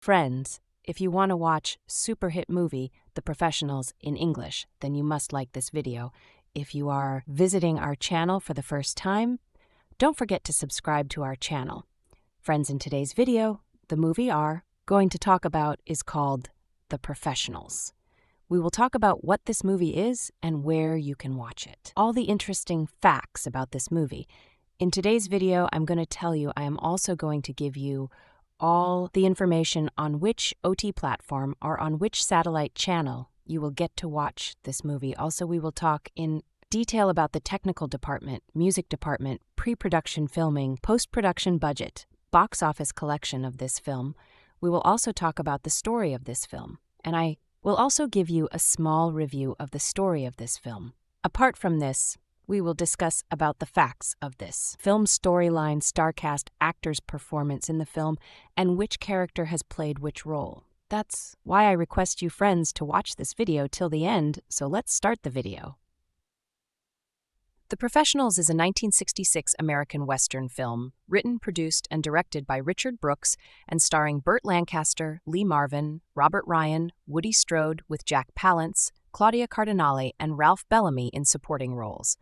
Friends, if you want to watch super hit movie The Professionals in English, then you must like this video. If you are visiting our channel for the first time, don't forget to subscribe to our channel. Friends, in today's video, the movie are going to talk about is called The Professionals. We will talk about what this movie is and where you can watch it. All the interesting facts about this movie. In today's video, I'm going to tell you I am also going to give you all the information on which OT platform or on which satellite channel you will get to watch this movie. Also, we will talk in detail about the technical department, music department, pre-production filming, post-production budget, box office collection of this film. We will also talk about the story of this film, and I will also give you a small review of the story of this film. Apart from this, we will discuss about the facts of this film storyline, star cast, actors' performance in the film, and which character has played which role. That's why I request you friends to watch this video till the end, so let's start the video. The Professionals is a 1966 American Western film, written, produced, and directed by Richard Brooks and starring Burt Lancaster, Lee Marvin, Robert Ryan, Woody Strode with Jack Palance, Claudia Cardinale, and Ralph Bellamy in supporting roles.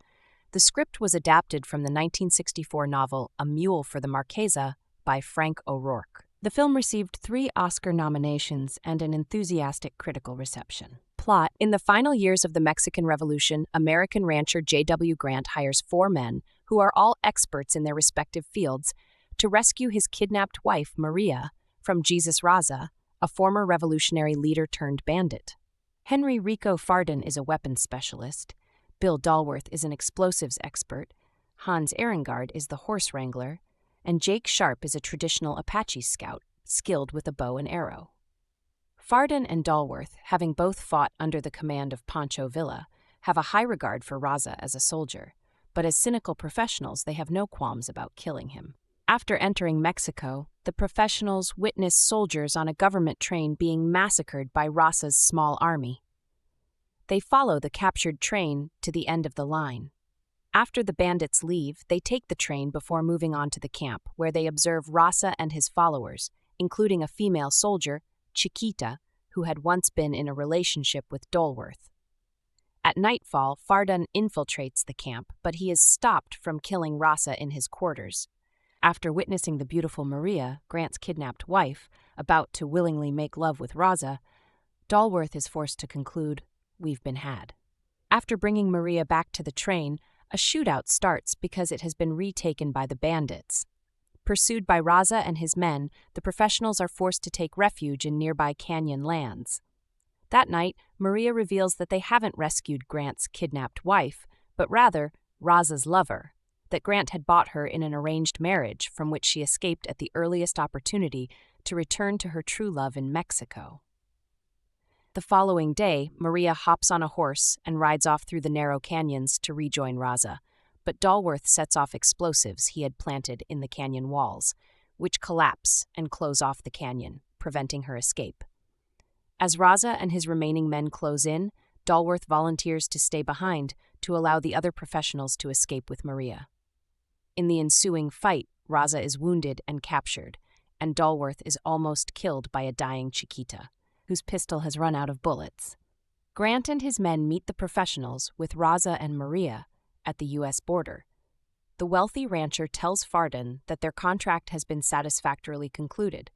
The script was adapted from the 1964 novel A Mule for the Marquesa by Frank O'Rourke. The film received 3 Oscar nominations and an enthusiastic critical reception. Plot: in the final years of the Mexican Revolution, American rancher J.W. Grant hires 4 men, who are all experts in their respective fields, to rescue his kidnapped wife, Maria, from Jesus Raza, a former revolutionary leader-turned-bandit. Henry Rico Farden is a weapons specialist. Bill Dallworth is an explosives expert, Hans Ehrengard is the horse wrangler, and Jake Sharp is a traditional Apache scout, skilled with a bow and arrow. Farden and Dallworth, having both fought under the command of Pancho Villa, have a high regard for Raza as a soldier, but as cynical professionals they have no qualms about killing him. After entering Mexico, the professionals witness soldiers on a government train being massacred by Raza's small army. They follow the captured train to the end of the line. After the bandits leave, they take the train before moving on to the camp, where they observe Raza and his followers, including a female soldier, Chiquita, who had once been in a relationship with Dallworth. At nightfall, Farden infiltrates the camp, but he is stopped from killing Raza in his quarters. After witnessing the beautiful Maria, Grant's kidnapped wife, about to willingly make love with Raza, Dallworth is forced to conclude, "We've been had." After bringing Maria back to the train, a shootout starts because it has been retaken by the bandits. Pursued by Raza and his men, the professionals are forced to take refuge in nearby canyon lands. That night, Maria reveals that they haven't rescued Grant's kidnapped wife, but rather Raza's lover, that Grant had bought her in an arranged marriage from which she escaped at the earliest opportunity to return to her true love in Mexico. The following day, Maria hops on a horse and rides off through the narrow canyons to rejoin Raza, but Dallworth sets off explosives he had planted in the canyon walls, which collapse and close off the canyon, preventing her escape. As Raza and his remaining men close in, Dallworth volunteers to stay behind to allow the other professionals to escape with Maria. In the ensuing fight, Raza is wounded and captured, and Dallworth is almost killed by a dying Chiquita, whose pistol has run out of bullets. Grant and his men meet the professionals with Raza and Maria at the U.S. border. The wealthy rancher tells Farden that their contract has been satisfactorily concluded.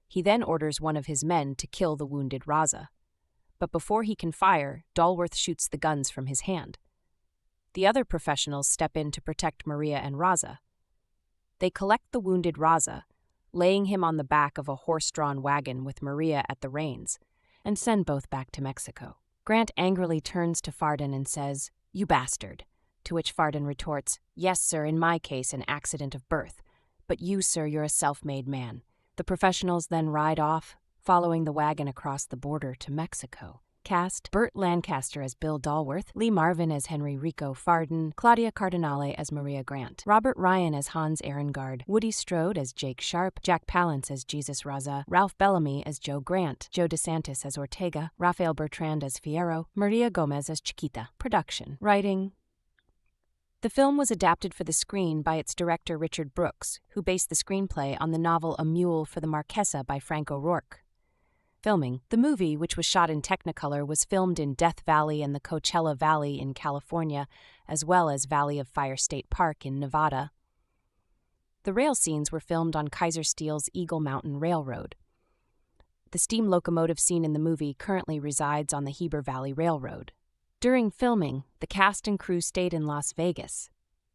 He then orders one of his men to kill the wounded Raza. But before he can fire, Dallworth shoots the guns from his hand. The other professionals step in to protect Maria and Raza. They collect the wounded Raza, laying him on the back of a horse-drawn wagon with Maria at the reins, and send both back to Mexico. Grant angrily turns to Farden and says, "You bastard," to which Farden retorts, "Yes, sir, in my case an accident of birth, but you, sir, you're a self-made man." The professionals then ride off, following the wagon across the border to Mexico. Cast: Burt Lancaster as Bill Dallworth, Lee Marvin as Henry Rico Farden, Claudia Cardinale as Maria Grant, Robert Ryan as Hans Ehrengard, Woody Strode as Jake Sharp, Jack Palance as Jesus Raza, Ralph Bellamy as Joe Grant, Joe DeSantis as Ortega, Rafael Bertrand as Fierro, Maria Gomez as Chiquita. Production. Writing. The film was adapted for the screen by its director Richard Brooks, who based the screenplay on the novel A Mule for the Marquesa by Frank O'Rourke. Filming. The movie, which was shot in Technicolor, was filmed in Death Valley and the Coachella Valley in California, as well as Valley of Fire State Park in Nevada. The rail scenes were filmed on Kaiser Steel's Eagle Mountain Railroad. The steam locomotive scene in the movie currently resides on the Heber Valley Railroad. During filming, the cast and crew stayed in Las Vegas.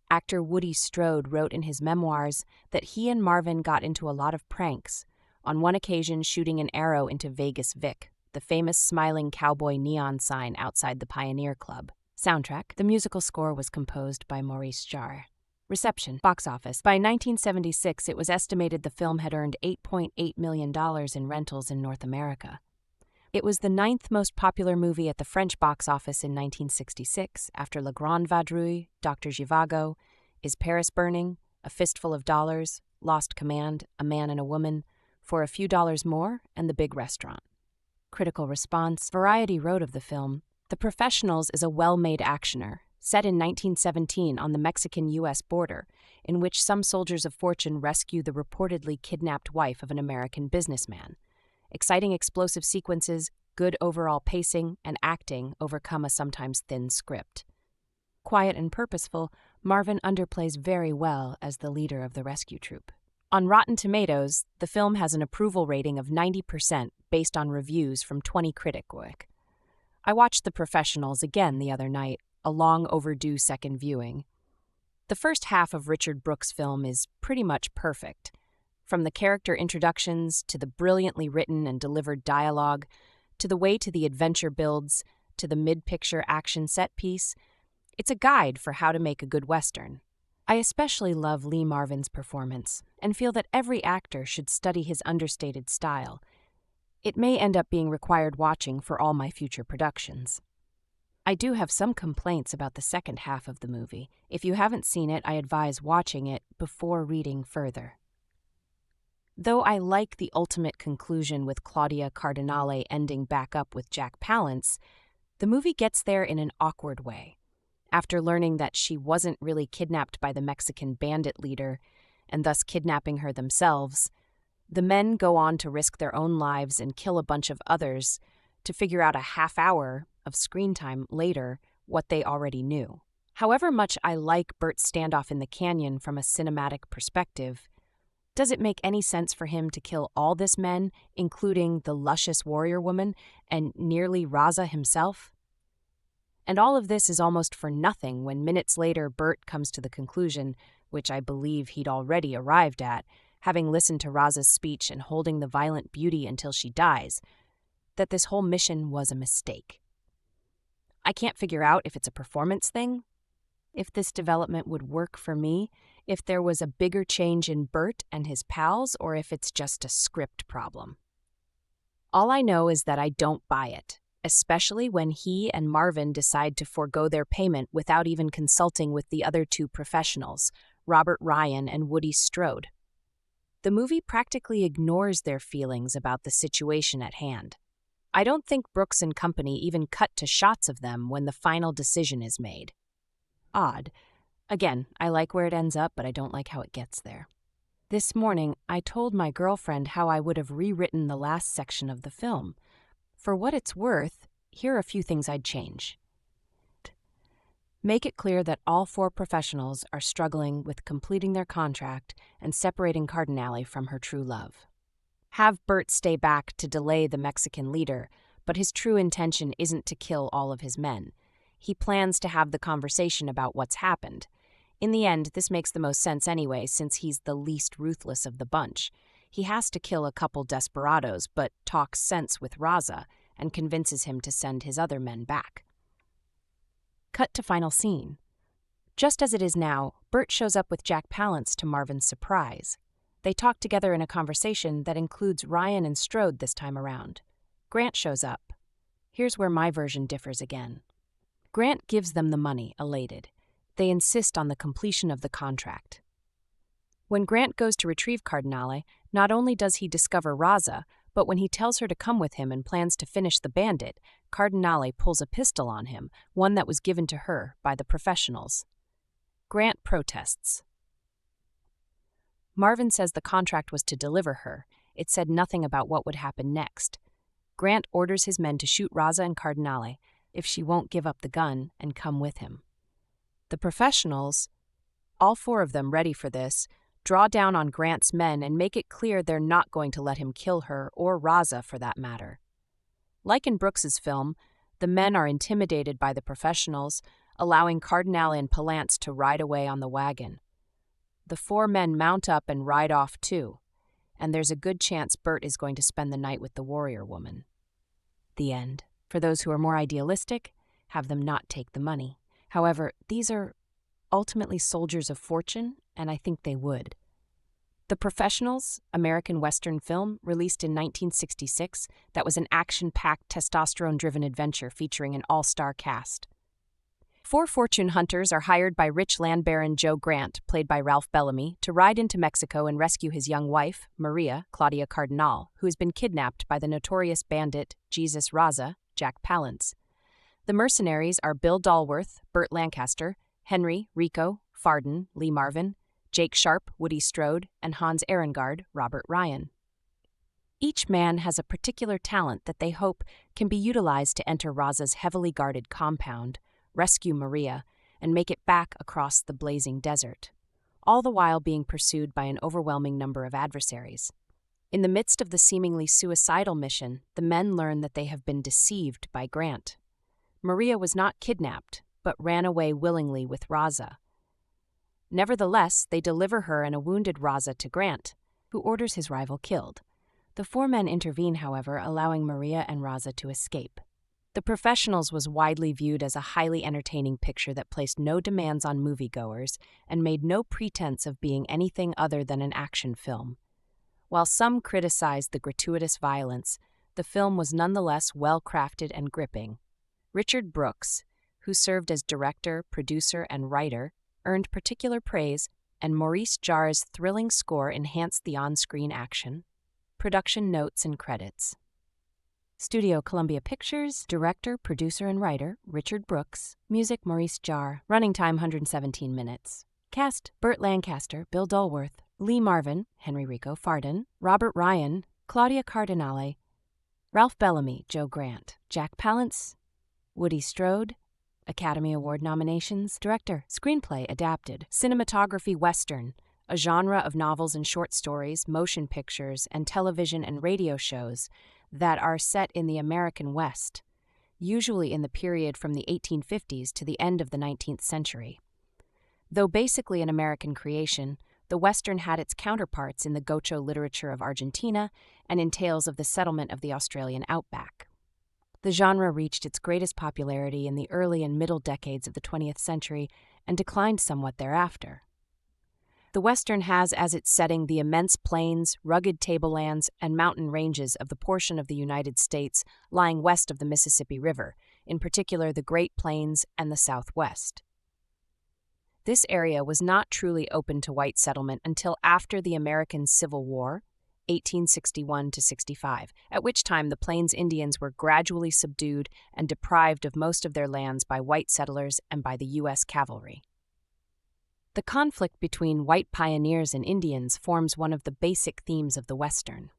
Actor Woody Strode wrote in his memoirs that he and Marvin got into a lot of pranks, on one occasion shooting an arrow into Vegas Vic, the famous smiling cowboy neon sign outside the Pioneer Club. Soundtrack. The musical score was composed by Maurice Jarre. Reception. Box office. By 1976, it was estimated the film had earned $8.8 million in rentals in North America. It was the 9th most popular movie at the French box office in 1966, after La Grande Vadrouille, Dr. Zhivago, Is Paris Burning, A Fistful of Dollars, Lost Command, A Man and a Woman, For a Few Dollars More, and The Big Restaurant. Critical response. Variety wrote of the film, "The Professionals is a well-made actioner, set in 1917 on the Mexican-U.S. border, in which some soldiers of fortune rescue the reportedly kidnapped wife of an American businessman. Exciting explosive sequences, good overall pacing, and acting overcome a sometimes thin script. Quiet and purposeful, Marvin underplays very well as the leader of the rescue troupe." On Rotten Tomatoes, the film has an approval rating of 90% based on reviews from 20 critics. I watched The Professionals again the other night, a long overdue second viewing. The first half of Richard Brooks' film is pretty much perfect. From the character introductions, to the brilliantly written and delivered dialogue, to the way the adventure builds, to the mid-picture action set piece, it's a guide for how to make a good Western. I especially love Lee Marvin's performance, and feel that every actor should study his understated style. It may end up being required watching for all my future productions. I do have some complaints about the second half of the movie. If you haven't seen it, I advise watching it before reading further. Though I like the ultimate conclusion with Claudia Cardinale ending back up with Jack Palance, the movie gets there in an awkward way. After learning that she wasn't really kidnapped by the Mexican bandit leader, and thus kidnapping her themselves, the men go on to risk their own lives and kill a bunch of others to figure out a half hour of screen time later what they already knew. However much I like Burt's standoff in the canyon from a cinematic perspective, does it make any sense for him to kill all this men, including the luscious warrior woman and nearly Raza himself? And all of this is almost for nothing when minutes later Burt comes to the conclusion, which I believe he'd already arrived at, having listened to Raza's speech and holding the violent beauty until she dies, that this whole mission was a mistake. I can't figure out if it's a performance thing, if this development would work for me, if there was a bigger change in Burt and his pals, or if it's just a script problem. All I know is that I don't buy it, especially when he and Marvin decide to forego their payment without even consulting with the other two professionals, Robert Ryan and Woody Strode. The movie practically ignores their feelings about the situation at hand. I don't think Brooks and company even cut to shots of them when the final decision is made. Odd. Again, I like where it ends up, but I don't like how it gets there. This morning, I told my girlfriend how I would have rewritten the last section of the film. For what it's worth, here are a few things I'd change. Make it clear that all four professionals are struggling with completing their contract and separating Cardinale from her true love. Have Burt stay back to delay the Mexican leader, but his true intention isn't to kill all of his men. He plans to have the conversation about what's happened. In the end, this makes the most sense anyway, since he's the least ruthless of the bunch. He has to kill a couple desperados, but talks sense with Raza and convinces him to send his other men back. Cut to final scene. Just as it is now, Burt shows up with Jack Palance to Marvin's surprise. They talk together in a conversation that includes Ryan and Strode this time around. Grant shows up. Here's where my version differs again. Grant gives them the money, elated. They insist on the completion of the contract. When Grant goes to retrieve Cardinale, not only does he discover Raza, but when he tells her to come with him and plans to finish the bandit, Cardinale pulls a pistol on him, one that was given to her by the professionals. Grant protests. Marvin says the contract was to deliver her. It said nothing about what would happen next. Grant orders his men to shoot Raza and Cardinale if she won't give up the gun and come with him. The professionals, all four of them ready for this, draw down on Grant's men and make it clear they're not going to let him kill her, or Raza for that matter. Like in Brooks's film, the men are intimidated by the professionals, allowing Cardinale and Palance to ride away on the wagon. The four men mount up and ride off too, and there's a good chance Burt is going to spend the night with the warrior woman. The end. For those who are more idealistic, have them not take the money. However, these are ultimately soldiers of fortune, and I think they would. The Professionals, American Western film, released in 1966, that was an action-packed, testosterone-driven adventure featuring an all-star cast. Four fortune hunters are hired by rich land baron Joe Grant, played by Ralph Bellamy, to ride into Mexico and rescue his young wife, Maria, Claudia Cardinale, who has been kidnapped by the notorious bandit Jesus Raza, Jack Palance. The mercenaries are Bill Dallworth, Burt Lancaster, Henry, Rico, Farden, Lee Marvin, Jake Sharp, Woody Strode, and Hans Ehrengard, Robert Ryan. Each man has a particular talent that they hope can be utilized to enter Raza's heavily guarded compound, rescue Maria, and make it back across the blazing desert, all the while being pursued by an overwhelming number of adversaries. In the midst of the seemingly suicidal mission, the men learn that they have been deceived by Grant. Maria was not kidnapped, but ran away willingly with Raza. Nevertheless, they deliver her and a wounded Raza to Grant, who orders his rival killed. The four men intervene, however, allowing Maria and Raza to escape. The Professionals was widely viewed as a highly entertaining picture that placed no demands on moviegoers and made no pretense of being anything other than an action film. While some criticized the gratuitous violence, the film was nonetheless well-crafted and gripping. Richard Brooks, who served as director, producer, and writer, earned particular praise, and Maurice Jarre's thrilling score enhanced the on-screen action. Production notes and credits. Studio Columbia Pictures, director, producer, and writer, Richard Brooks. Music, Maurice Jarre. Running time, 117 minutes. Cast, Burt Lancaster, Bill Dallworth, Lee Marvin, Henry Rico Farden, Robert Ryan, Claudia Cardinale, Ralph Bellamy, Joe Grant, Jack Palance, Woody Strode. Academy Award nominations, director, screenplay adapted, cinematography Western, a genre of novels and short stories, motion pictures, and television and radio shows that are set in the American West, usually in the period from the 1850s to the end of the 19th century. Though basically an American creation, the Western had its counterparts in the gaucho literature of Argentina and in tales of the settlement of the Australian outback. The genre reached its greatest popularity in the early and middle decades of the 20th century and declined somewhat thereafter. The Western has as its setting the immense plains, rugged tablelands, and mountain ranges of the portion of the United States lying west of the Mississippi River, in particular the Great Plains and the Southwest. This area was not truly open to white settlement until after the American Civil War, 1861-65, at which time the Plains Indians were gradually subdued and deprived of most of their lands by white settlers and by the U.S. cavalry. The conflict between white pioneers and Indians forms one of the basic themes of the Western.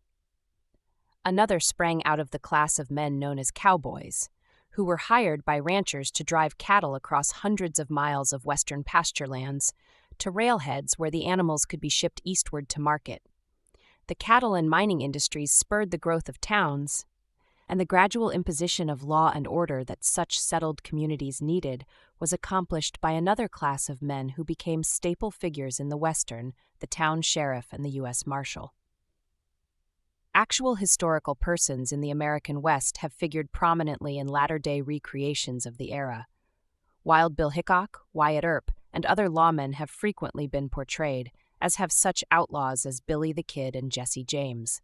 Another sprang out of the class of men known as cowboys, who were hired by ranchers to drive cattle across hundreds of miles of Western pasture lands to railheads where the animals could be shipped eastward to market. The cattle and mining industries spurred the growth of towns, and the gradual imposition of law and order that such settled communities needed was accomplished by another class of men who became staple figures in the Western, the town sheriff and the U.S. Marshal. Actual historical persons in the American West have figured prominently in latter-day recreations of the era. Wild Bill Hickok, Wyatt Earp, and other lawmen have frequently been portrayed, as have such outlaws as Billy the Kid and Jesse James.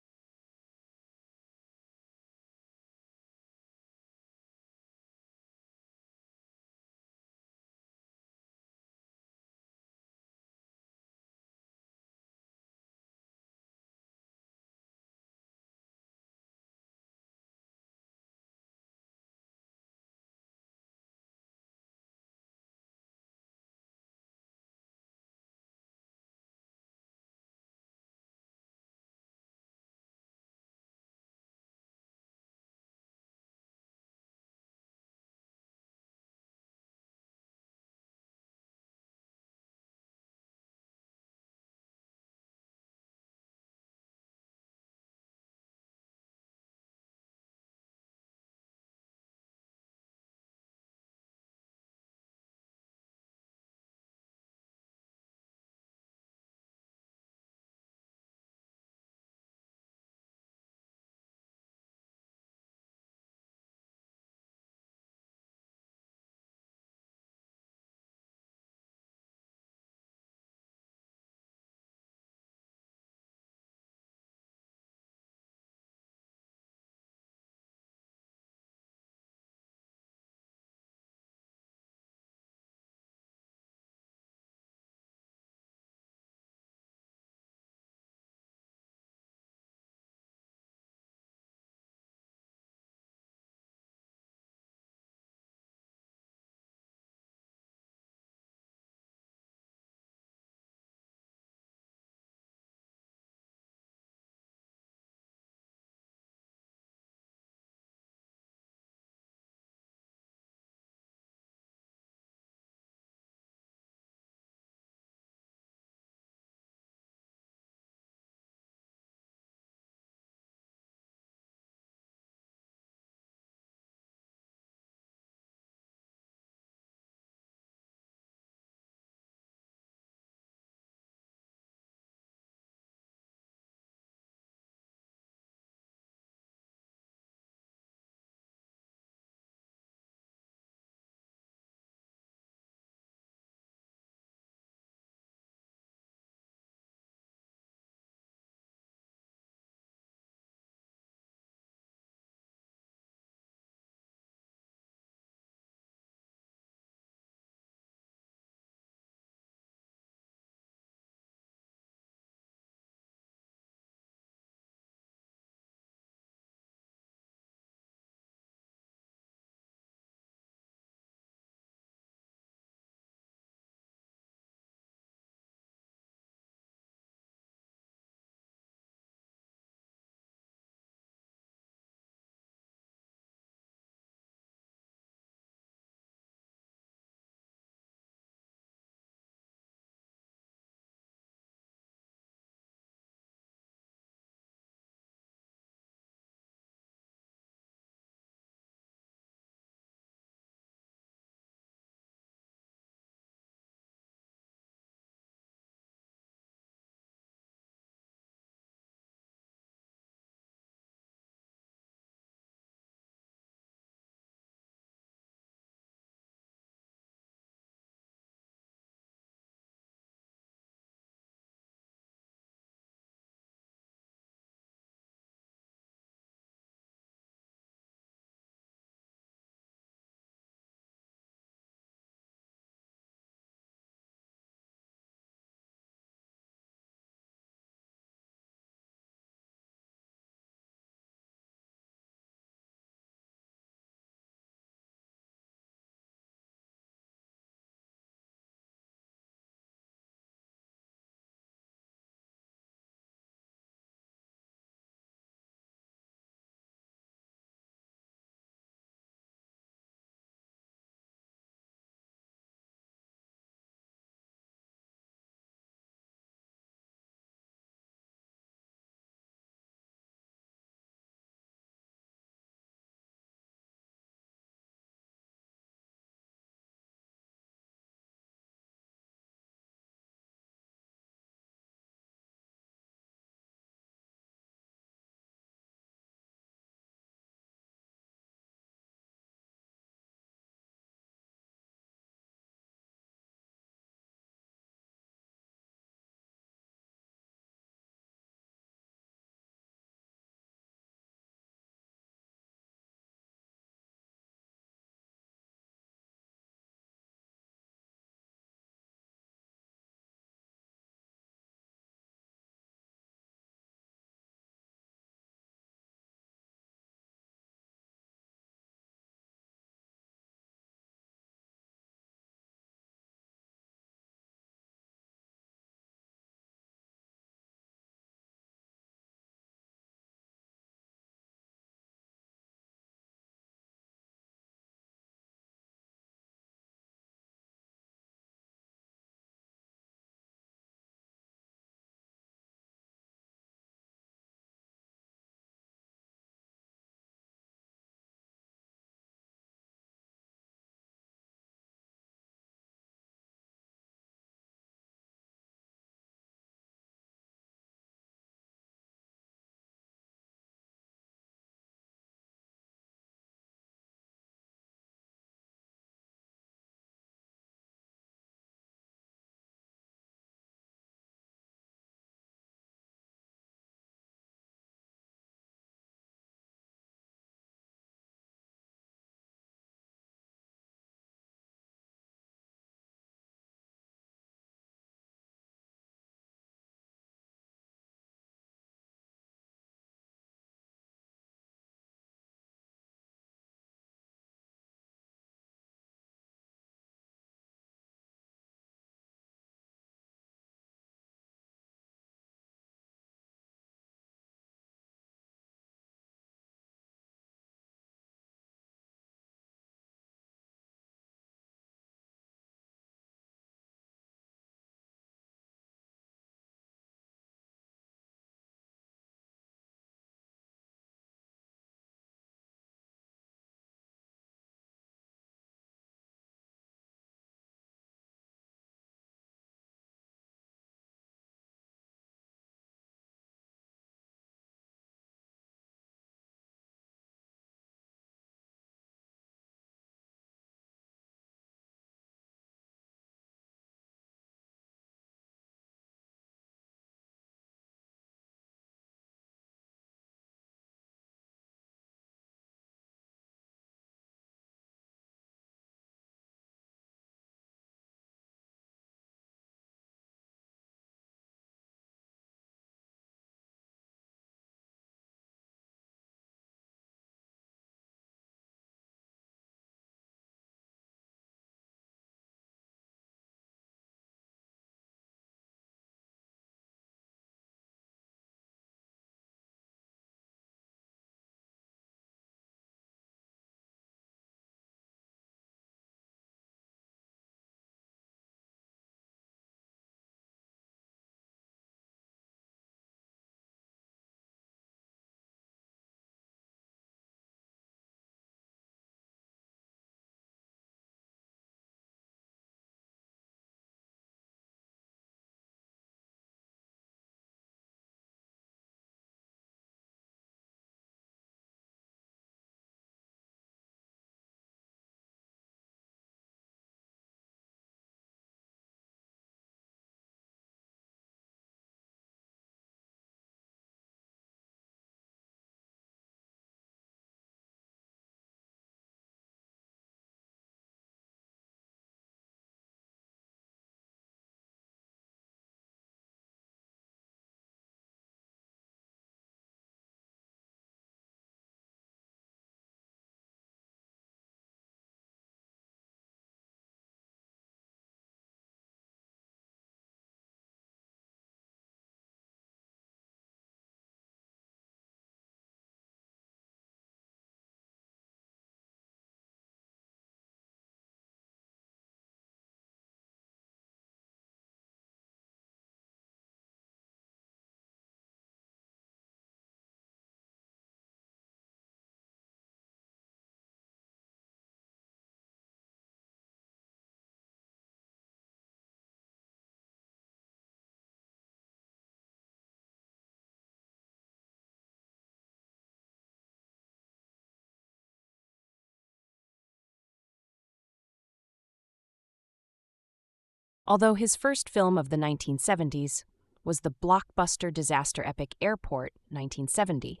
Although his first film of the 1970s was the blockbuster disaster epic Airport, 1970,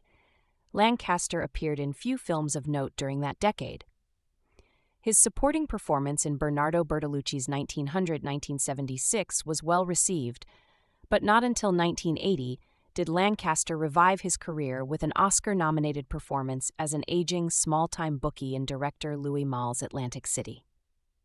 Lancaster appeared in few films of note during that decade. His supporting performance in Bernardo Bertolucci's 1900-1976 was well received, but not until 1980 did Lancaster revive his career with an Oscar-nominated performance as an aging, small-time bookie in director Louis Malle's Atlantic City.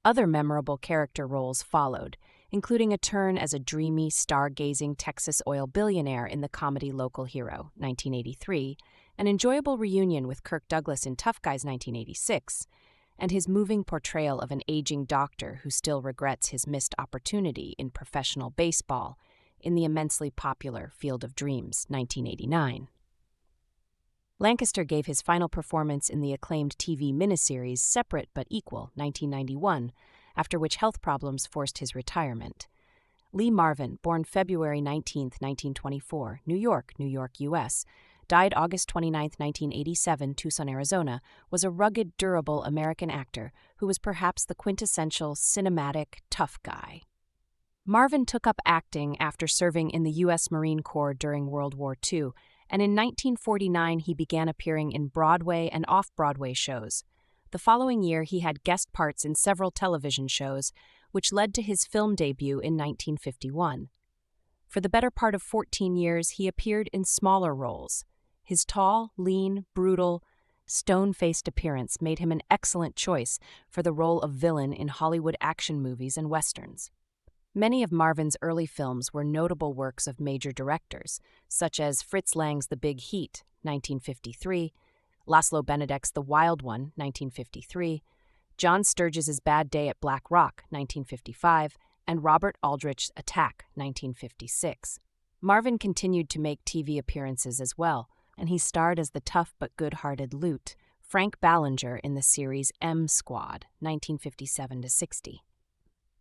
Other memorable character roles followed, including a turn as a dreamy, stargazing Texas oil billionaire in the comedy Local Hero, 1983, an enjoyable reunion with Kirk Douglas in Tough Guys, 1986, and his moving portrayal of an aging doctor who still regrets his missed opportunity in professional baseball in the immensely popular Field of Dreams, 1989. Lancaster gave his final performance in the acclaimed TV miniseries Separate but Equal, 1991, after which health problems forced his retirement. Lee Marvin, born February 19, 1924, New York, U.S., died August 29, 1987, Tucson, Arizona, was a rugged, durable American actor who was perhaps the quintessential cinematic tough guy. Marvin took up acting after serving in the U.S. Marine Corps during World War II, and in 1949 he began appearing in Broadway and off-Broadway shows. The following year he had guest parts in several television shows, which led to his film debut in 1951. For the better part of 14 years he appeared in smaller roles. His tall, lean, brutal, stone-faced appearance made him an excellent choice for the role of villain in Hollywood action movies and westerns. Many of Marvin's early films were notable works of major directors, such as Fritz Lang's The Big Heat, 1953, Laszlo Benedek's The Wild One, 1953, John Sturges's Bad Day at Black Rock, 1955, and Robert Aldrich's Attack, 1956. Marvin continued to make TV appearances as well, and he starred as the tough but good-hearted Lute, Frank Ballinger, in the series M Squad, 1957-60.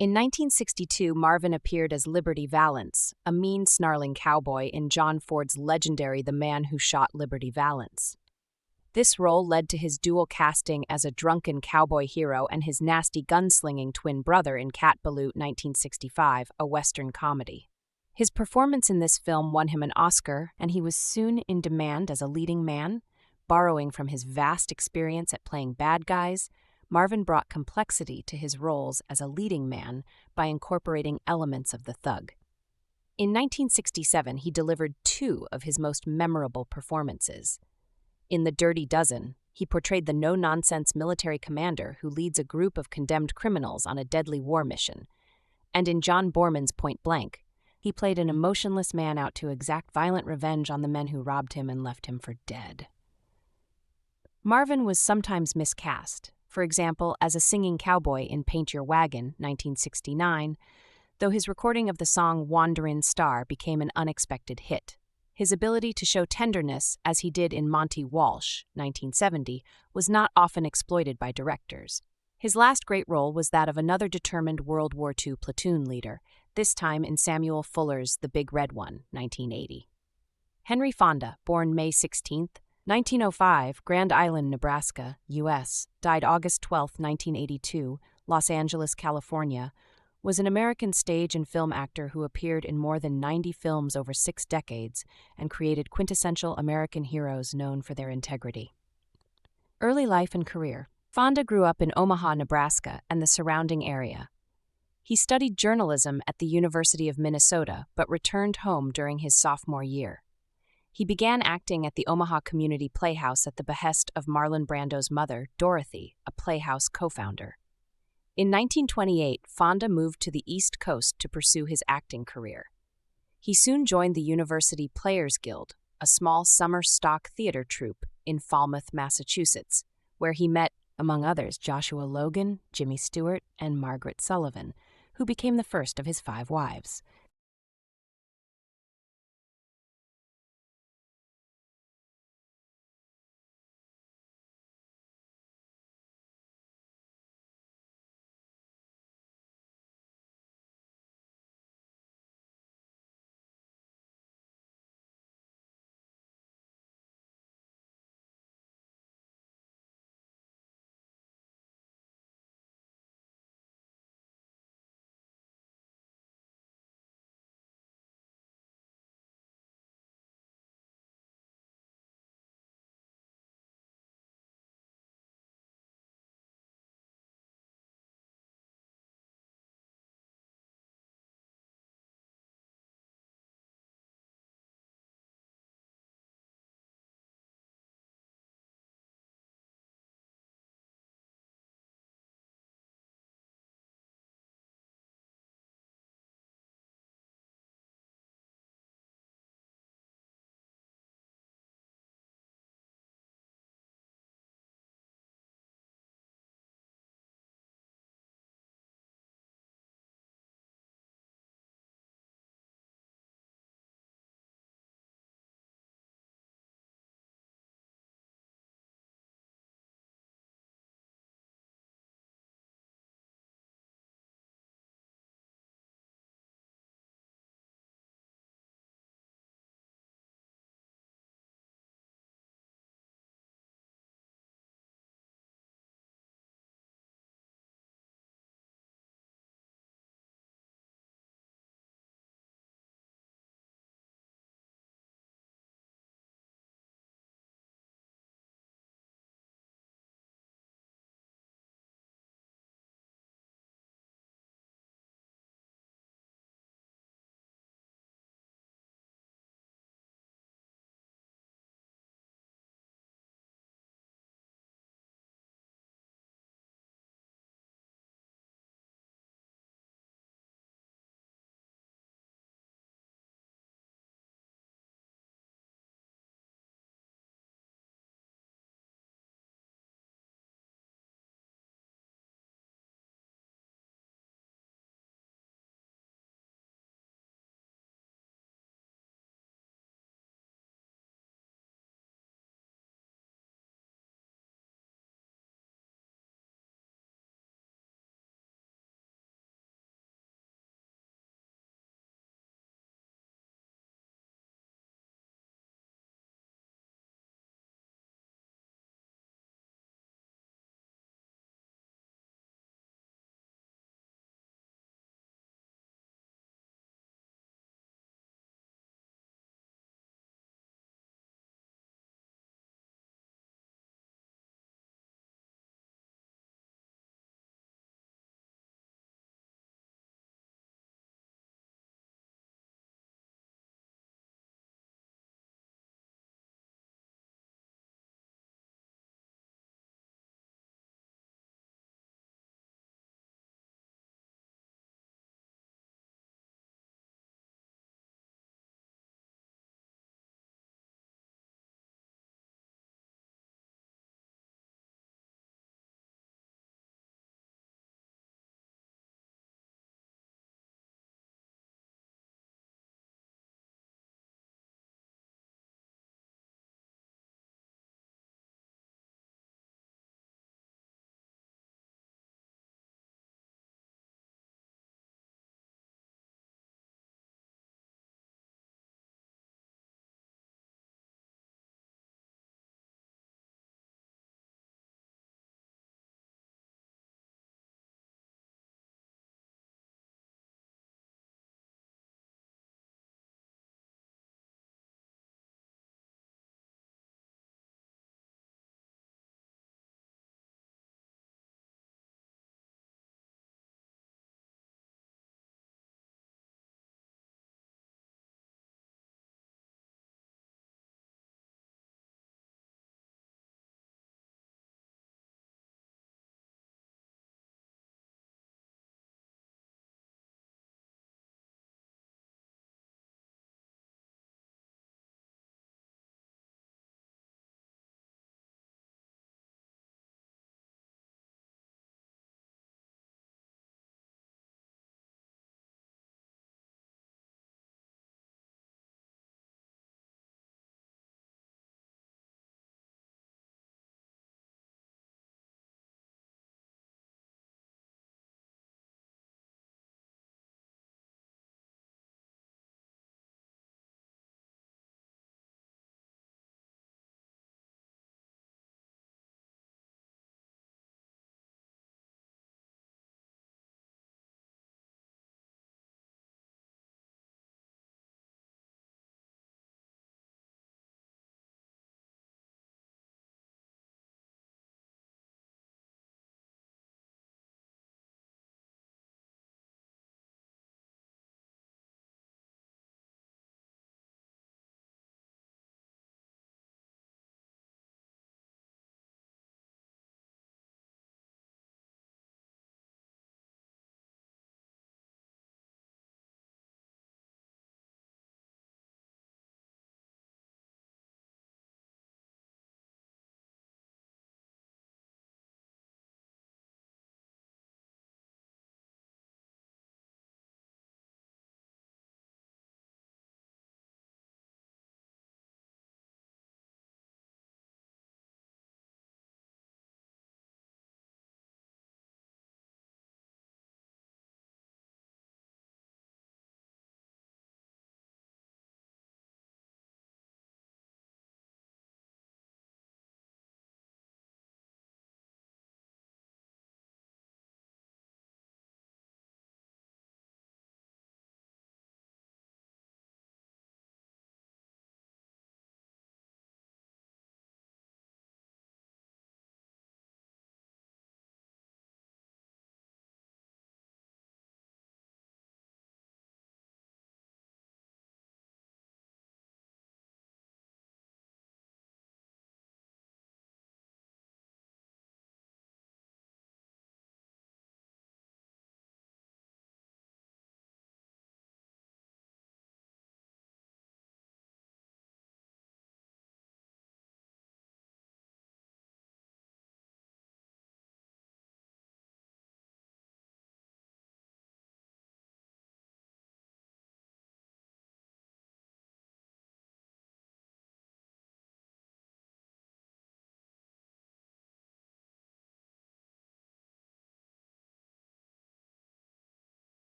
In 1962, Marvin appeared as Liberty Valance, a mean, snarling cowboy in John Ford's legendary The Man Who Shot Liberty Valance. This role led to his dual casting as a drunken cowboy hero and his nasty gunslinging twin brother in Cat Ballou, 1965, a Western comedy. His performance in this film won him an Oscar, and he was soon in demand as a leading man. Borrowing from his vast experience at playing bad guys, Marvin brought complexity to his roles as a leading man by incorporating elements of the thug. In 1967, he delivered two of his most memorable performances. In The Dirty Dozen, he portrayed the no-nonsense military commander who leads a group of condemned criminals on a deadly war mission. And in John Borman's Point Blank, he played an emotionless man out to exact violent revenge on the men who robbed him and left him for dead. Marvin was sometimes miscast, for example, as a singing cowboy in Paint Your Wagon, 1969, though his recording of the song Wanderin' Star became an unexpected hit. His ability to show tenderness, as he did in Monty Walsh, 1970, was not often exploited by directors. His last great role was that of another determined World War II platoon leader, this time in Samuel Fuller's The Big Red One, 1980. Henry Fonda, born May 16, 1905, Grand Island, Nebraska, U.S., died August 12, 1982, Los Angeles, California, was an American stage and film actor who appeared in more than 90 films over 6 decades and created quintessential American heroes known for their integrity. Early life and career. Fonda grew up in Omaha, Nebraska, and the surrounding area. He studied journalism at the University of Minnesota, but returned home during his sophomore year. He began acting at the Omaha Community Playhouse at the behest of Marlon Brando's mother, Dorothy, a Playhouse co-founder. In 1928, Fonda moved to the East Coast to pursue his acting career. He soon joined the University Players Guild, a small summer stock theater troupe in Falmouth, Massachusetts, where he met, among others, Joshua Logan, Jimmy Stewart, and Margaret Sullivan, who became the first of his 5 wives.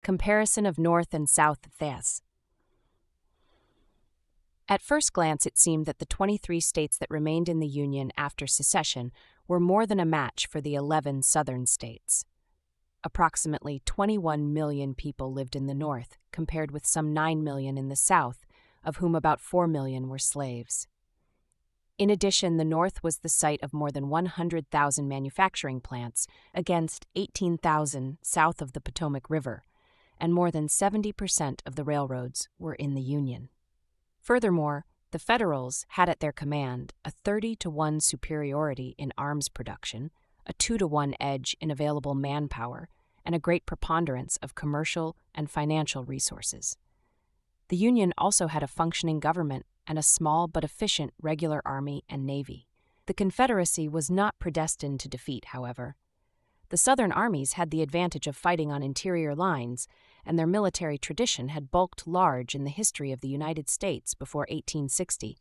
Comparison of North and South Thess. At first glance, it seemed that the 23 states that remained in the Union after secession were more than a match for the 11 southern states. Approximately 21 million people lived in the North, compared with some 9 million in the South, of whom about 4 million were slaves. In addition, the North was the site of more than 100,000 manufacturing plants against 18,000 south of the Potomac River, and more than 70% of the railroads were in the Union. Furthermore, the Federals had at their command a 30-to-1 superiority in arms production, a 2-to-1 edge in available manpower, and a great preponderance of commercial and financial resources. The Union also had a functioning government and a small but efficient regular army and navy. The Confederacy was not predestined to defeat, however. The Southern armies had the advantage of fighting on interior lines, and their military tradition had bulked large in the history of the United States before 1860.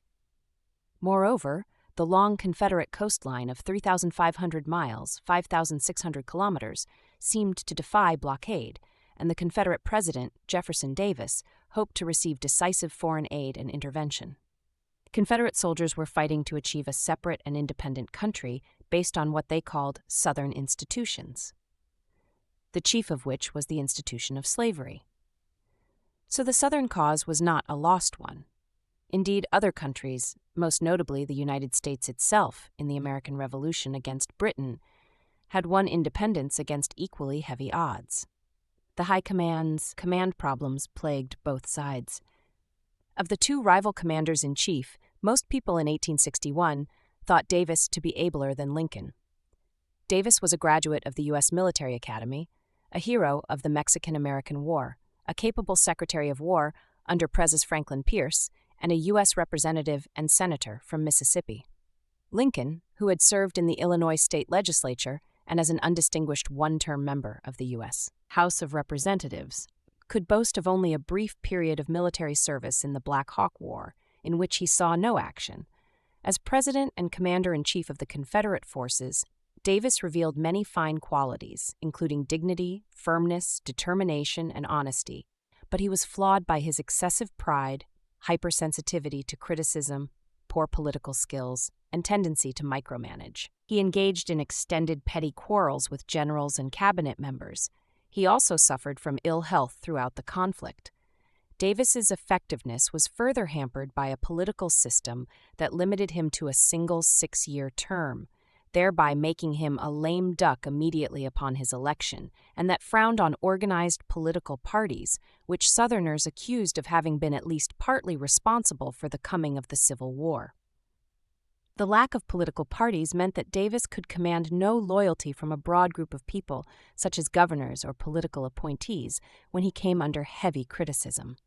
Moreover, the long Confederate coastline of 3,500 miles, 5,600 kilometers, seemed to defy blockade, and the Confederate President, Jefferson Davis, hoped to receive decisive foreign aid and intervention. Confederate soldiers were fighting to achieve a separate and independent country based on what they called Southern institutions, the chief of which was the institution of slavery. So the Southern cause was not a lost one. Indeed, other countries, most notably the United States itself in the American Revolution against Britain, had won independence against equally heavy odds. The High Command's command problems plagued both sides. Of the two rival commanders-in-chief, most people in 1861 thought Davis to be abler than Lincoln. Davis was a graduate of the U.S. Military Academy, a hero of the Mexican-American War, a capable Secretary of War under President Franklin Pierce, and a U.S. representative and senator from Mississippi. Lincoln, who had served in the Illinois state legislature and as an undistinguished one-term member of the U.S. House of Representatives, could boast of only a brief period of military service in the Black Hawk War, in which he saw no action. As President and Commander-in-Chief of the Confederate forces, Davis revealed many fine qualities, including dignity, firmness, determination, and honesty, but he was flawed by his excessive pride, hypersensitivity to criticism, poor political skills, and tendency to micromanage. He engaged in extended petty quarrels with generals and cabinet members. He also suffered from ill health throughout the conflict. Davis's effectiveness was further hampered by a political system that limited him to a single 6-year term, thereby making him a lame duck immediately upon his election, and that frowned on organized political parties, which Southerners accused of having been at least partly responsible for the coming of the Civil War. The lack of political parties meant that Davis could command no loyalty from a broad group of people, such as governors or political appointees, when he came under heavy criticism.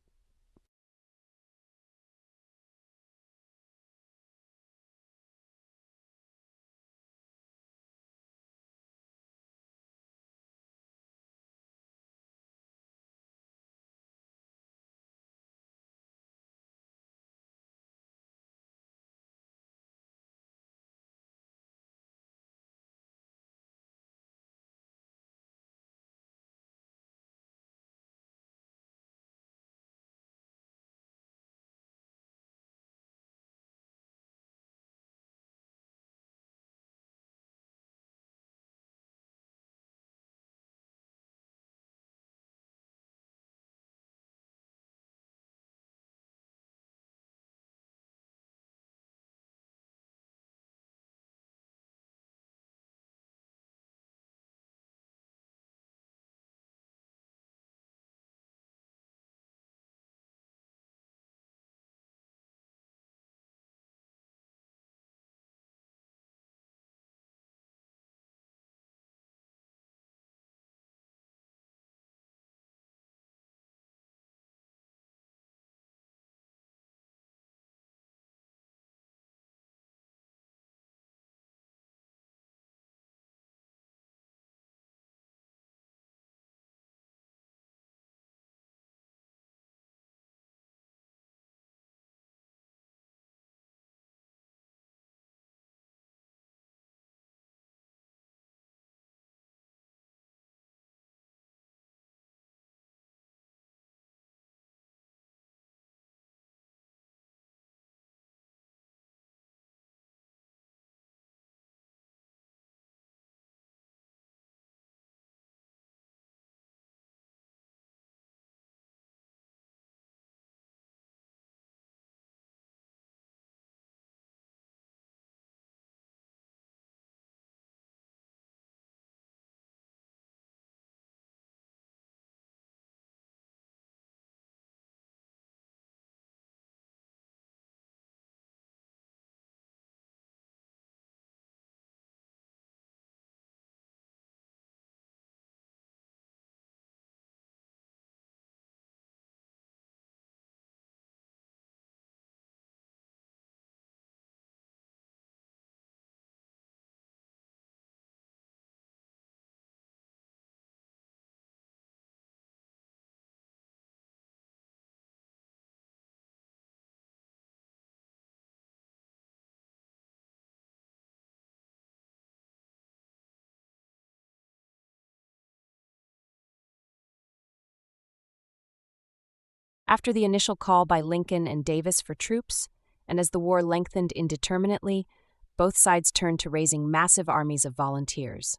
After the initial call by Lincoln and Davis for troops, and as the war lengthened indeterminately, both sides turned to raising massive armies of volunteers.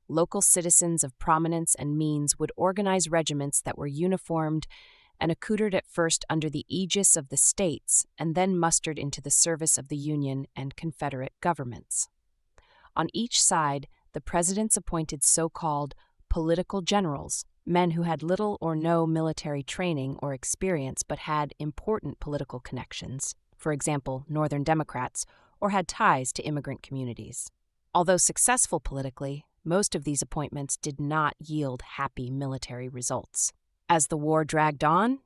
Local citizens of prominence and means would organize regiments that were uniformed and accoutred at first under the aegis of the states and then mustered into the service of the Union and Confederate governments. On each side, the presidents appointed so-called political generals, men who had little or no military training or experience but had important political connections, for example, Northern Democrats, or had ties to immigrant communities. Although successful politically, most of these appointments did not yield happy military results. As the war dragged on,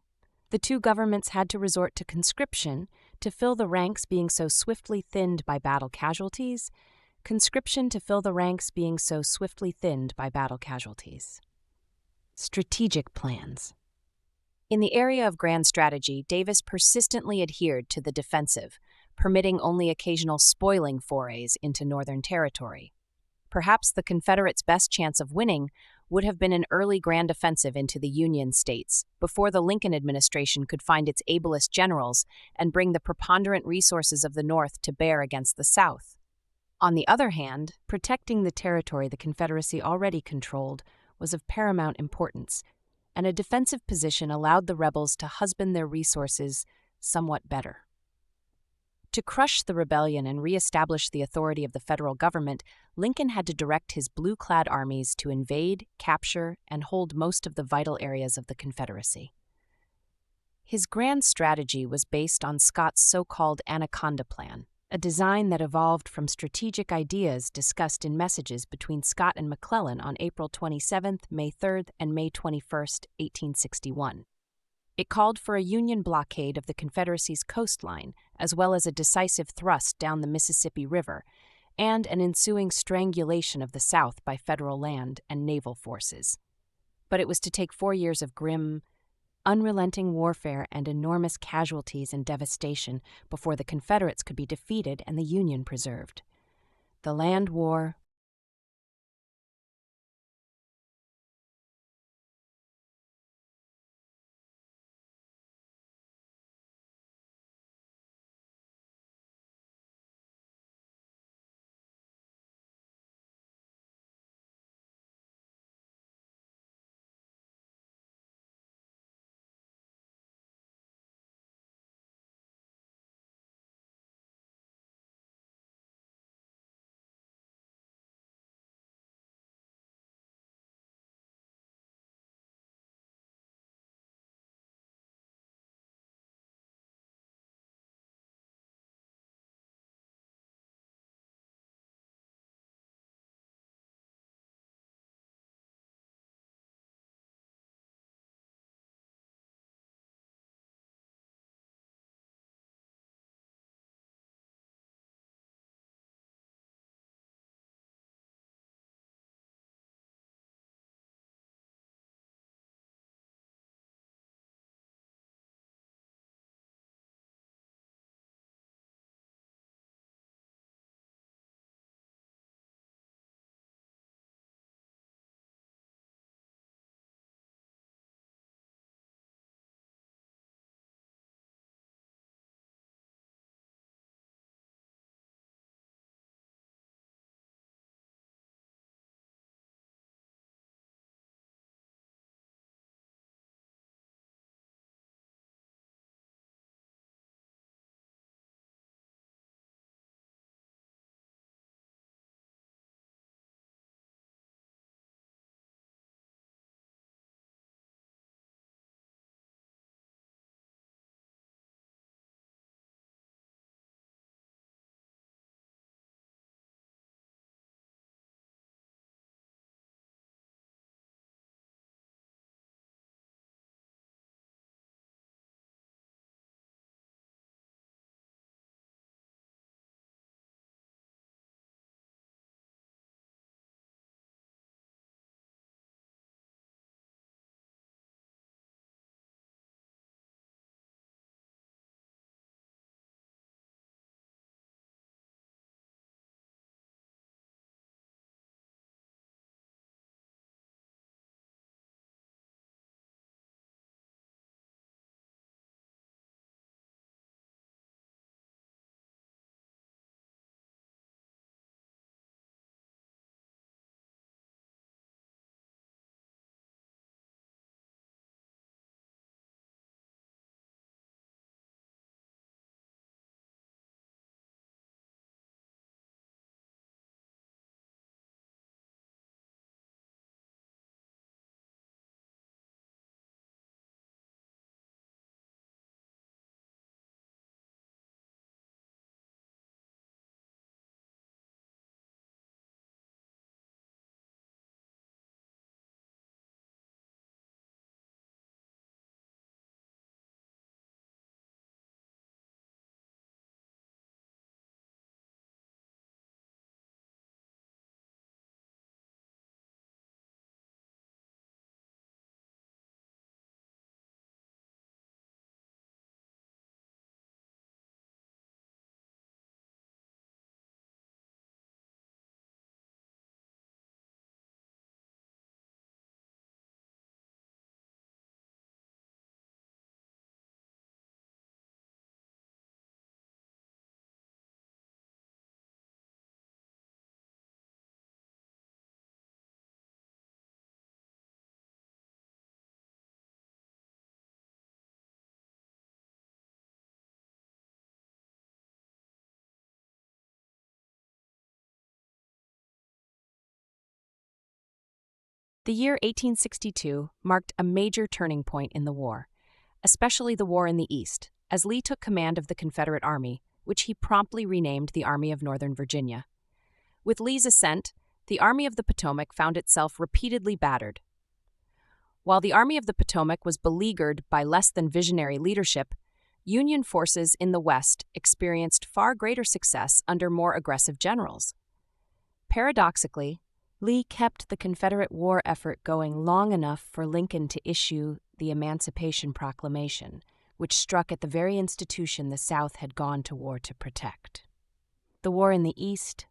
the two governments had to resort to conscription to fill the ranks being so swiftly thinned by battle casualties, Strategic plans. In the area of grand strategy, Davis persistently adhered to the defensive, permitting only occasional spoiling forays into Northern territory. Perhaps the Confederates' best chance of winning would have been an early grand offensive into the Union states before the Lincoln administration could find its ablest generals and bring the preponderant resources of the North to bear against the South. On the other hand, protecting the territory the Confederacy already controlled was of paramount importance, and a defensive position allowed the rebels to husband their resources somewhat better. To crush the rebellion and reestablish the authority of the federal government, Lincoln had to direct his blue-clad armies to invade, capture, and hold most of the vital areas of the Confederacy. His grand strategy was based on Scott's so-called Anaconda Plan, a design that evolved from strategic ideas discussed in messages between Scott and McClellan on April 27, May 3, and May 21, 1861. It called for a Union blockade of the Confederacy's coastline, as well as a decisive thrust down the Mississippi River, and an ensuing strangulation of the South by federal land and naval forces. But it was to take 4 years of grim, unrelenting warfare and enormous casualties and devastation before the Confederates could be defeated and the Union preserved. The land war The year 1862 marked a major turning point in the war, especially the war in the East, as Lee took command of the Confederate Army, which he promptly renamed the Army of Northern Virginia. With Lee's ascent, the Army of the Potomac found itself repeatedly battered. While the Army of the Potomac was beleaguered by less than visionary leadership, Union forces in the West experienced far greater success under more aggressive generals. Paradoxically, Lee kept the Confederate war effort going long enough for Lincoln to issue the Emancipation Proclamation, which struck at the very institution the South had gone to war to protect. The war in the East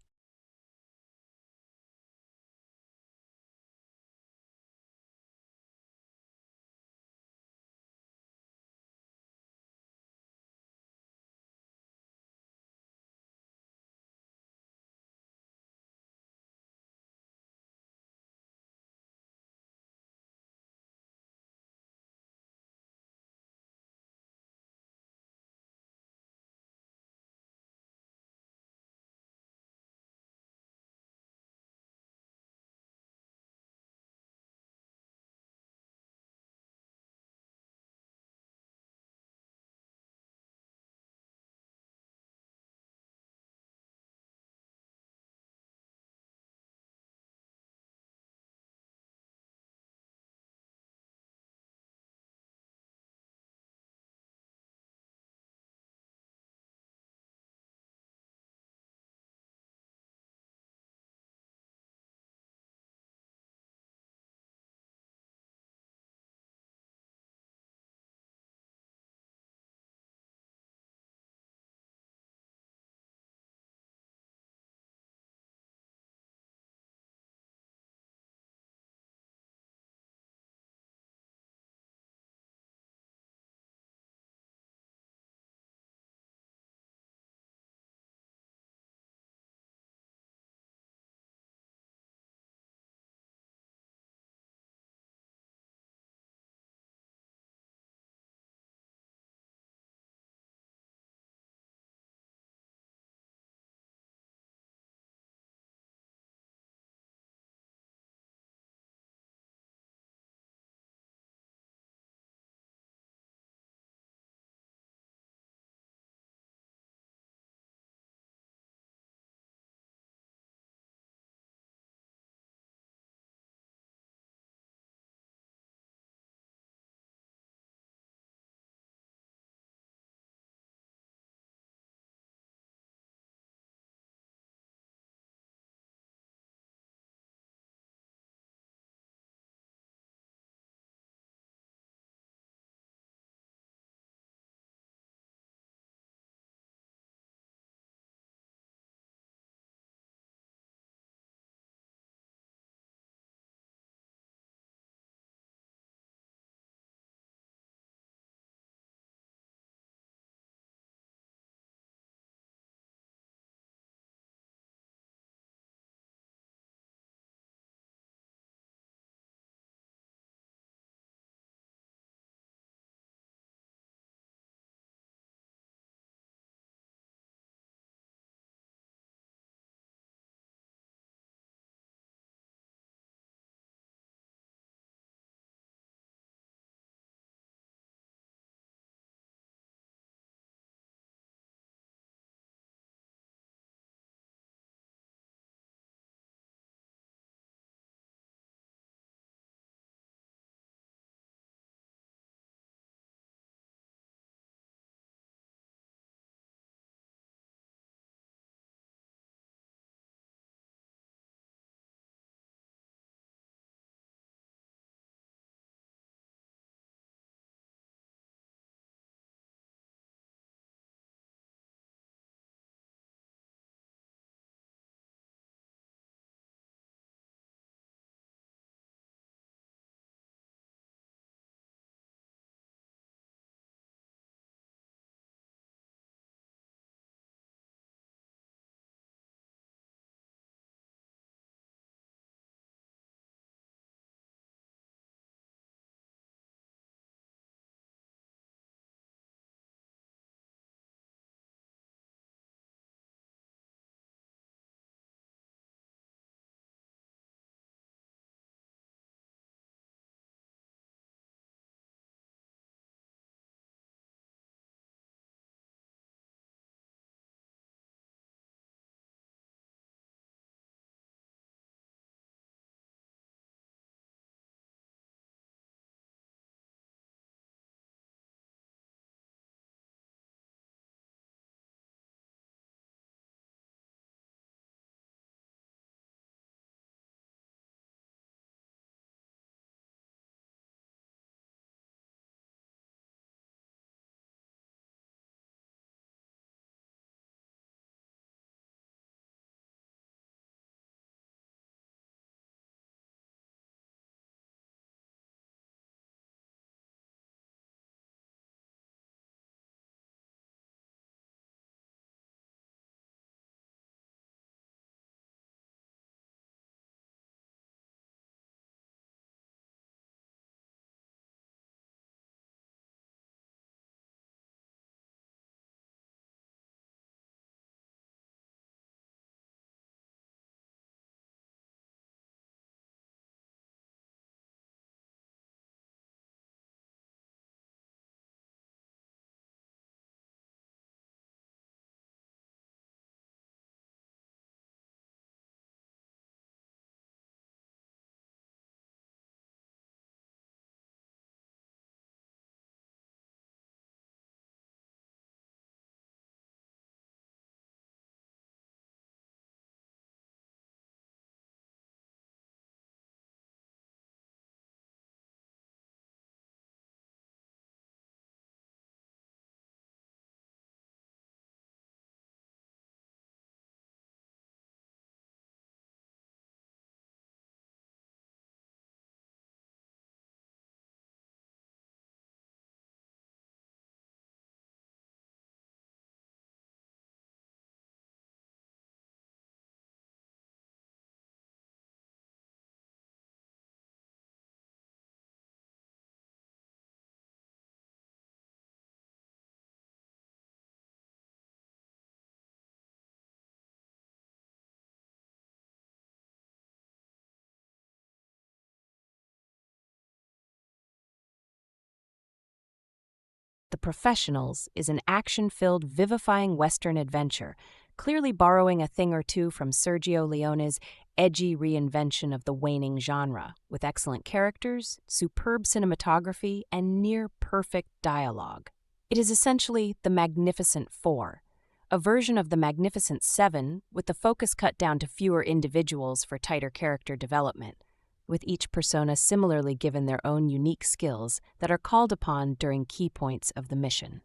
Professionals is an action-filled, vivifying Western adventure, clearly borrowing a thing or two from Sergio Leone's edgy reinvention of the waning genre, with excellent characters, superb cinematography, and near-perfect dialogue. It is essentially the Magnificent Four, a version of the Magnificent Seven with the focus cut down to fewer individuals for tighter character development, with each persona similarly given their own unique skills that are called upon during key points of the mission.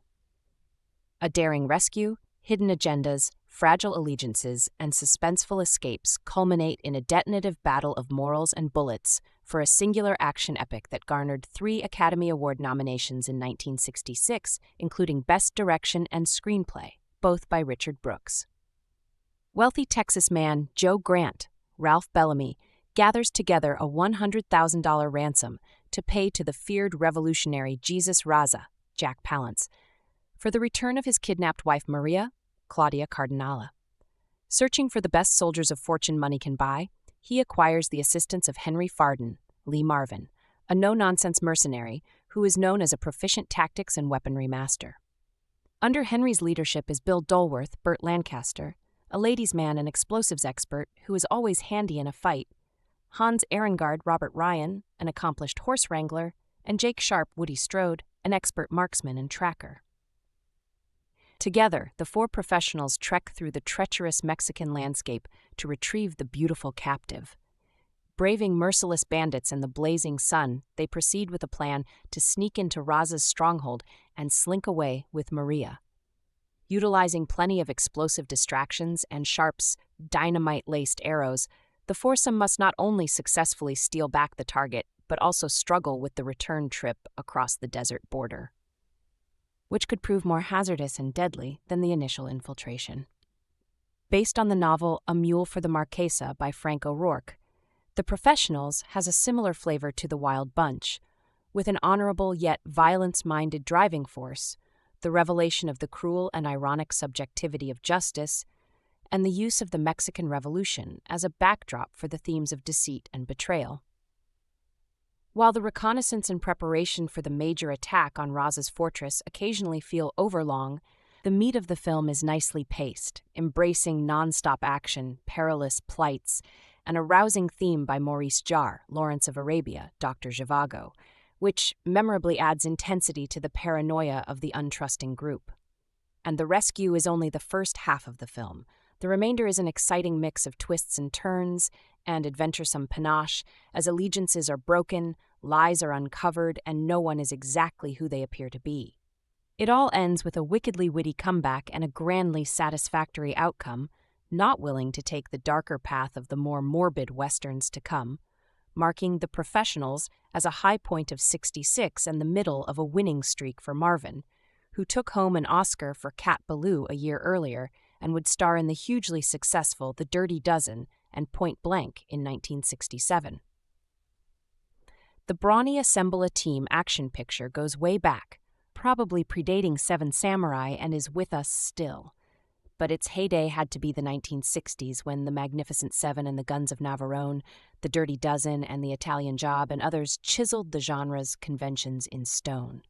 A daring rescue, hidden agendas, fragile allegiances, and suspenseful escapes culminate in a detonative battle of morals and bullets for a singular action epic that garnered 3 Academy Award nominations in 1966, including Best Direction and Screenplay, both by Richard Brooks. Wealthy Texas man Joe Grant, Ralph Bellamy, gathers together a $100,000 ransom to pay to the feared revolutionary Jesus Raza, Jack Palance, for the return of his kidnapped wife Maria, Claudia Cardinale. Searching for the best soldiers of fortune money can buy, he acquires the assistance of Henry Farden, Lee Marvin, a no-nonsense mercenary who is known as a proficient tactics and weaponry master. Under Henry's leadership is Bill Dulworth, Burt Lancaster, a ladies' man and explosives expert who is always handy in a fight, Hans Ehrengard, Robert Ryan, an accomplished horse wrangler, and Jake Sharp, Woody Strode, an expert marksman and tracker. Together, the 4 professionals trek through the treacherous Mexican landscape to retrieve the beautiful captive. Braving merciless bandits and the blazing sun, they proceed with a plan to sneak into Raza's stronghold and slink away with Maria. Utilizing plenty of explosive distractions and Sharp's dynamite-laced arrows, the foursome must not only successfully steal back the target, but also struggle with the return trip across the desert border, which could prove more hazardous and deadly than the initial infiltration. Based on the novel A Mule for the Marquesa by Frank O'Rourke, The Professionals has a similar flavor to The Wild Bunch, with an honorable yet violence-minded driving force, the revelation of the cruel and ironic subjectivity of justice, and the use of the Mexican Revolution as a backdrop for the themes of deceit and betrayal. While the reconnaissance and preparation for the major attack on Raza's fortress occasionally feel overlong, the meat of the film is nicely paced, embracing non-stop action, perilous plights, and a rousing theme by Maurice Jarre, Lawrence of Arabia, Dr. Zhivago, which memorably adds intensity to the paranoia of the untrusting group. And the rescue is only the first half of the film. The remainder is an exciting mix of twists and turns and adventuresome panache, as allegiances are broken, lies are uncovered, and no one is exactly who they appear to be. It all ends with a wickedly witty comeback and a grandly satisfactory outcome, not willing to take the darker path of the more morbid westerns to come, marking The Professionals as a high point of 66 and the middle of a winning streak for Marvin, who took home an Oscar for Cat Ballou a year earlier and would star in the hugely successful The Dirty Dozen and Point Blank in 1967. The brawny Assemble-A-Team action picture goes way back, probably predating Seven Samurai, and is with us still. But its heyday had to be the 1960s, when The Magnificent Seven and The Guns of Navarone, The Dirty Dozen and The Italian Job, and others chiseled the genre's conventions in stone.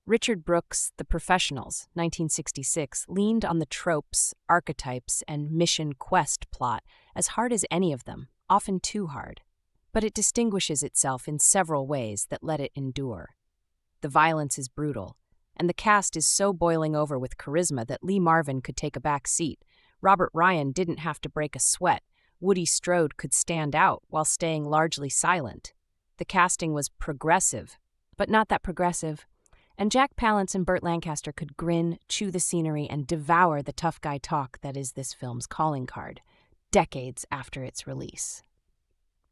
Richard Brooks' The Professionals, 1966, leaned on the tropes, archetypes, and mission quest plot as hard as any of them, often too hard. But it distinguishes itself in several ways that let it endure. The violence is brutal, and the cast is so boiling over with charisma that Lee Marvin could take a back seat. Robert Ryan didn't have to break a sweat. Woody Strode could stand out while staying largely silent. The casting was progressive, but not that progressive. And Jack Palance and Burt Lancaster could grin, chew the scenery, and devour the tough guy talk that is this film's calling card, decades after its release.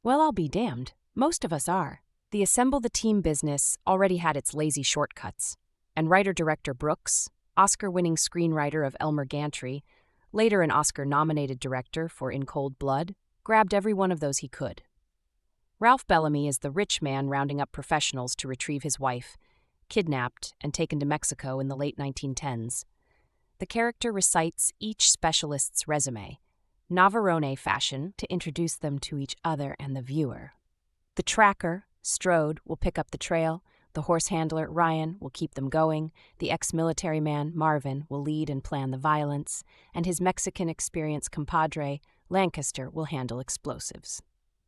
Well, I'll be damned. Most of us are. The Assemble-the-Team business already had its lazy shortcuts, and writer-director Brooks, Oscar-winning screenwriter of Elmer Gantry, later an Oscar-nominated director for In Cold Blood, grabbed every one of those he could. Ralph Bellamy is the rich man rounding up professionals to retrieve his wife, kidnapped and taken to Mexico in the late 1910s. The character recites each specialist's resume, Navarone fashion, to introduce them to each other and the viewer. The tracker, Strode, will pick up the trail, The horse handler, Ryan, will keep them going, the ex-military man, Marvin, will lead and plan the violence, and his Mexican-experienced compadre, Lancaster, will handle explosives.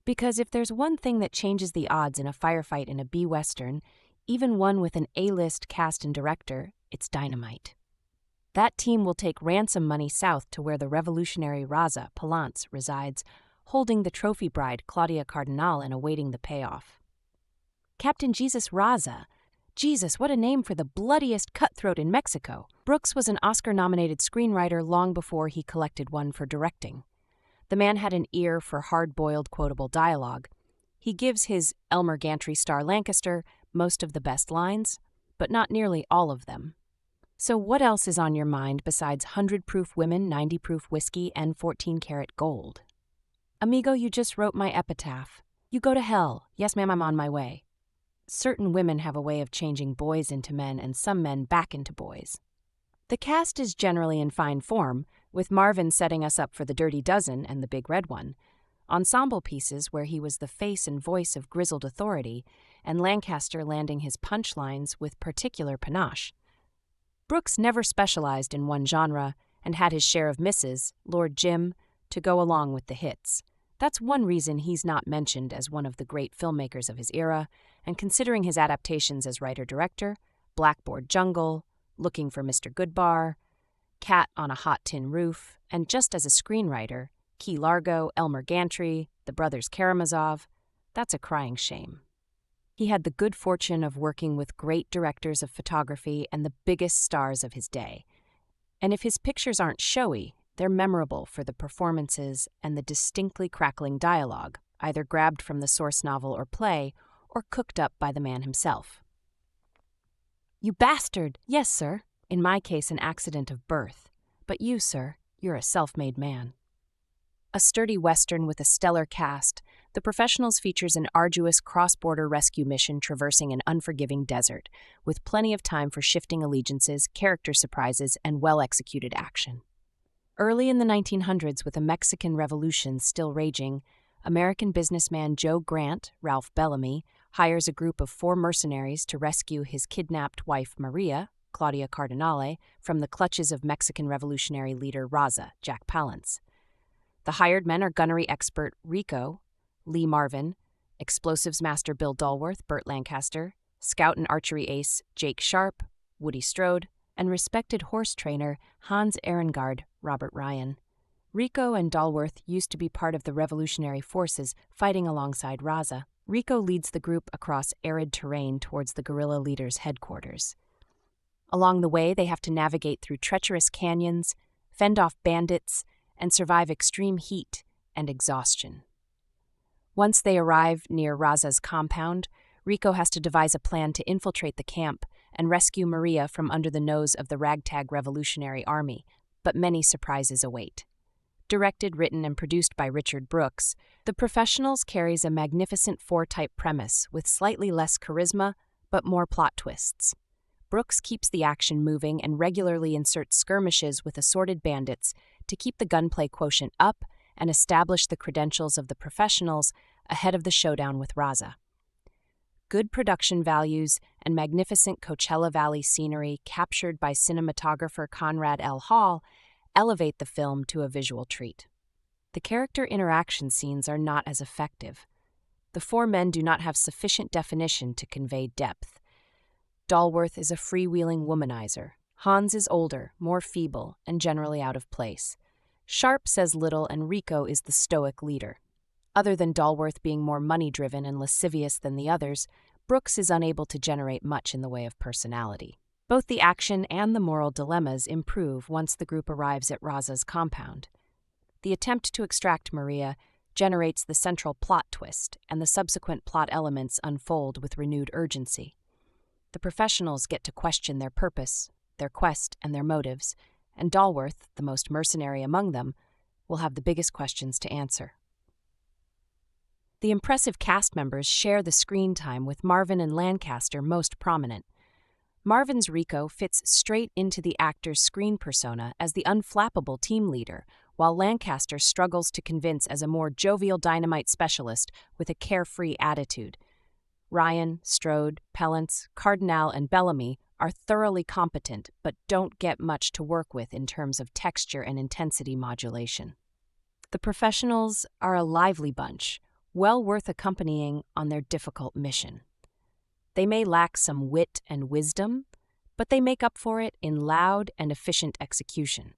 Because if there's one thing that changes the odds in a firefight in a B-Western, even one with an A-list cast and director, it's dynamite. That team will take ransom money south to where the revolutionary Raza, Palance, resides, holding the trophy bride, Claudia Cardinale, and awaiting the payoff. Captain Jesus Raza. Jesus, what a name for the bloodiest cutthroat in Mexico. Brooks was an Oscar-nominated screenwriter long before he collected one for directing. The man had an ear for hard-boiled, quotable dialogue. He gives his Elmer Gantry star Lancaster most of the best lines, but not nearly all of them. So what else is on your mind besides 100-proof women, 90-proof whiskey, and 14-karat gold? Amigo, you just wrote my epitaph. You go to hell. Yes, ma'am, I'm on my way. Certain women have a way of changing boys into men and some men back into boys. The cast is generally in fine form, with Marvin setting us up for the Dirty Dozen and the Big Red One, ensemble pieces where he was the face and voice of grizzled authority, and Lancaster landing his punchlines with particular panache. Brooks never specialized in one genre and had his share of misses, Lord Jim, to go along with the hits. That's one reason he's not mentioned as one of the great filmmakers of his era, and considering his adaptations as writer-director, Blackboard Jungle, Looking for Mr. Goodbar, Cat on a Hot Tin Roof, and just as a screenwriter, Key Largo, Elmer Gantry, The Brothers Karamazov, that's a crying shame. He had the good fortune of working with great directors of photography and the biggest stars of his day. And if his pictures aren't showy, they're memorable for the performances and the distinctly crackling dialogue, either grabbed from the source novel or play, or cooked up by the man himself. You bastard! Yes, sir. In my case, an accident of birth. But you, sir, you're a self-made man. A sturdy Western with a stellar cast, The Professionals features an arduous cross-border rescue mission traversing an unforgiving desert, with plenty of time for shifting allegiances, character surprises, and well-executed action. Early in the 1900s, with the Mexican Revolution still raging, American businessman Joe Grant, Ralph Bellamy, hires a group of 4 mercenaries to rescue his kidnapped wife Maria, Claudia Cardinale, from the clutches of Mexican revolutionary leader Raza, Jack Palance. The hired men are gunnery expert Rico, Lee Marvin, explosives master Bill Dulworth, Burt Lancaster, scout and archery ace Jake Sharp, Woody Strode, and respected horse trainer Hans Ehrengard, Robert Ryan. Rico and Dulworth used to be part of the revolutionary forces fighting alongside Raza. Rico leads the group across arid terrain towards the guerrilla leader's headquarters. Along the way, they have to navigate through treacherous canyons, fend off bandits, and survive extreme heat and exhaustion. Once they arrive near Raza's compound, Rico has to devise a plan to infiltrate the camp and rescue Maria from under the nose of the ragtag Revolutionary Army, but many surprises await. Directed, written, and produced by Richard Brooks, The Professionals carries a magnificent 4-type premise with slightly less charisma, but more plot twists. Brooks keeps the action moving and regularly inserts skirmishes with assorted bandits to keep the gunplay quotient up and establish the credentials of the Professionals ahead of the showdown with Raza. Good production values and magnificent Coachella Valley scenery captured by cinematographer Conrad L. Hall elevate the film to a visual treat. The character interaction scenes are not as effective. The 4 men do not have sufficient definition to convey depth. Dulworth is a freewheeling womanizer. Hans is older, more feeble, and generally out of place. Sharp says little, and Rico is the stoic leader. Other than Dulworth being more money-driven and lascivious than the others, Brooks is unable to generate much in the way of personality. Both the action and the moral dilemmas improve once the group arrives at Raza's compound. The attempt to extract Maria generates the central plot twist, and the subsequent plot elements unfold with renewed urgency. The Professionals get to question their purpose, their quest, and their motives, and Dulworth, the most mercenary among them, will have the biggest questions to answer. The impressive cast members share the screen time, with Marvin and Lancaster most prominent. Marvin's Rico fits straight into the actor's screen persona as the unflappable team leader, while Lancaster struggles to convince as a more jovial dynamite specialist with a carefree attitude. Ryan, Strode, Palance, Cardinale, and Bellamy are thoroughly competent but don't get much to work with in terms of texture and intensity modulation. The professionals are a lively bunch, well worth accompanying on their difficult mission. They may lack some wit and wisdom, but they make up for it in loud and efficient execution.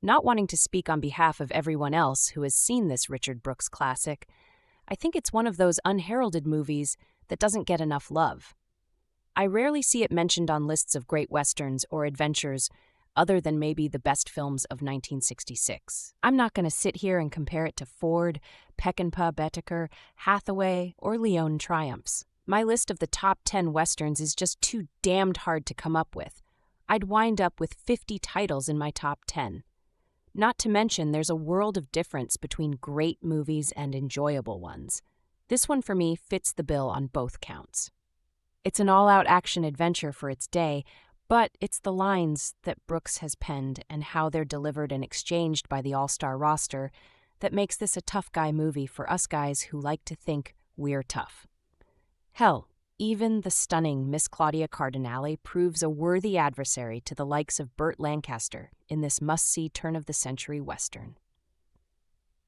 Not wanting to speak on behalf of everyone else who has seen this Richard Brooks classic, I think it's one of those unheralded movies that doesn't get enough love. I rarely see it mentioned on lists of great westerns or adventures other than maybe the best films of 1966. I'm not going to sit here and compare it to Ford, Peckinpah, Bettaker, Hathaway, or Leone Triumphs. My list of the top 10 westerns is just too damned hard to come up with. I'd wind up with 50 titles in my top 10. Not to mention, there's a world of difference between great movies and enjoyable ones. This one for me fits the bill on both counts. It's an all-out action adventure for its day, but it's the lines that Brooks has penned and how they're delivered and exchanged by the all-star roster that makes this a tough guy movie for us guys who like to think we're tough. Hell, even the stunning Miss Claudia Cardinale proves a worthy adversary to the likes of Burt Lancaster in this must-see turn-of-the-century western.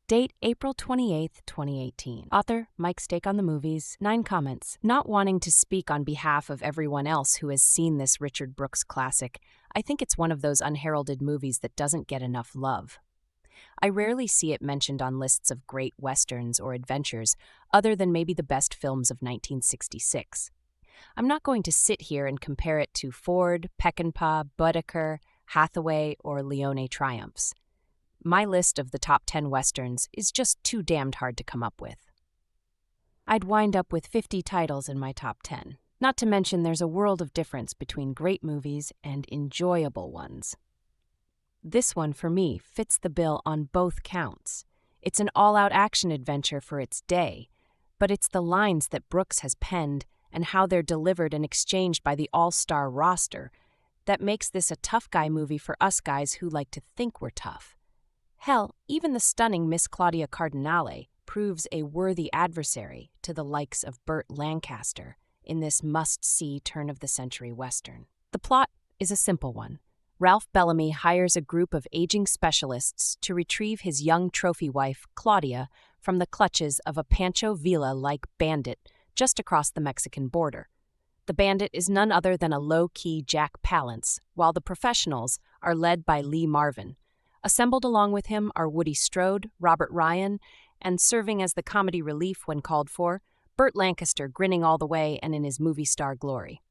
Date April 28, 2018. Author Mike's take on the movies. 9 comments. Not wanting to speak on behalf of everyone else who has seen this Richard Brooks classic, I think it's one of those unheralded movies that doesn't get enough love. I rarely see it mentioned on lists of great westerns or adventures other than maybe the best films of 1966. I'm not going to sit here and compare it to Ford, Peckinpah, Bettaker, Hathaway, or Leone Triumphs. My list of the top 10 westerns is just too damned hard to come up with. I'd wind up with 50 titles in my top 10. Not to mention there's a world of difference between great movies and enjoyable ones. This one, for me, fits the bill on both counts. It's an all-out action adventure for its day, but it's the lines that Brooks has penned and how they're delivered and exchanged by the all-star roster that makes this a tough guy movie for us guys who like to think we're tough. Hell, even the stunning Miss Claudia Cardinale proves a worthy adversary to the likes of Burt Lancaster in this must-see turn-of-the-century western. The plot is a simple one. Ralph Bellamy hires a group of aging specialists to retrieve his young trophy wife, Claudia, from the clutches of a Pancho Villa-like bandit just across the Mexican border. The bandit is none other than a low-key Jack Palance, while the professionals are led by Lee Marvin. Assembled along with him are Woody Strode, Robert Ryan, and serving as the comedy relief when called for, Burt Lancaster grinning all the way and in his movie star glory.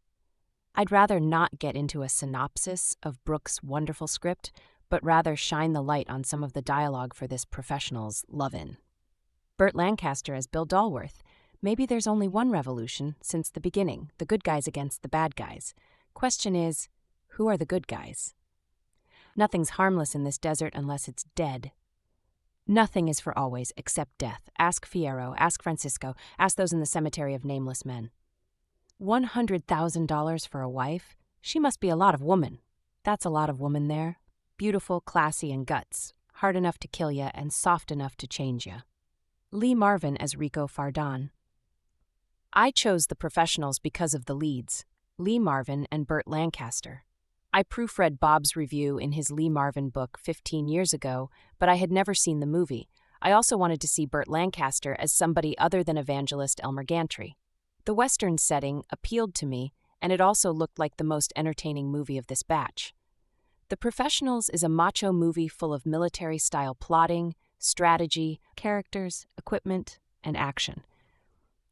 I'd rather not get into a synopsis of Brooks' wonderful script, but rather shine the light on some of the dialogue for this professional's love-in. Burt Lancaster as Bill Dalworth. Maybe there's only one revolution since the beginning, the good guys against the bad guys. Question is, who are the good guys? Nothing's harmless in this desert unless it's dead. Nothing is for always except death. Ask Fierro, ask Francisco, ask those in the cemetery of nameless men. $100,000 for a wife? She must be a lot of woman. That's a lot of woman there. Beautiful, classy, and guts. Hard enough to kill ya and soft enough to change ya. Lee Marvin as Rico Fardon. I chose the professionals because of the leads, Lee Marvin and Burt Lancaster. I proofread Bob's review in his Lee Marvin book 15 years ago, but I had never seen the movie. I also wanted to see Burt Lancaster as somebody other than evangelist Elmer Gantry. The Western setting appealed to me, and it also looked like the most entertaining movie of this batch. The Professionals is a macho movie full of military-style plotting, strategy, characters, equipment, and action.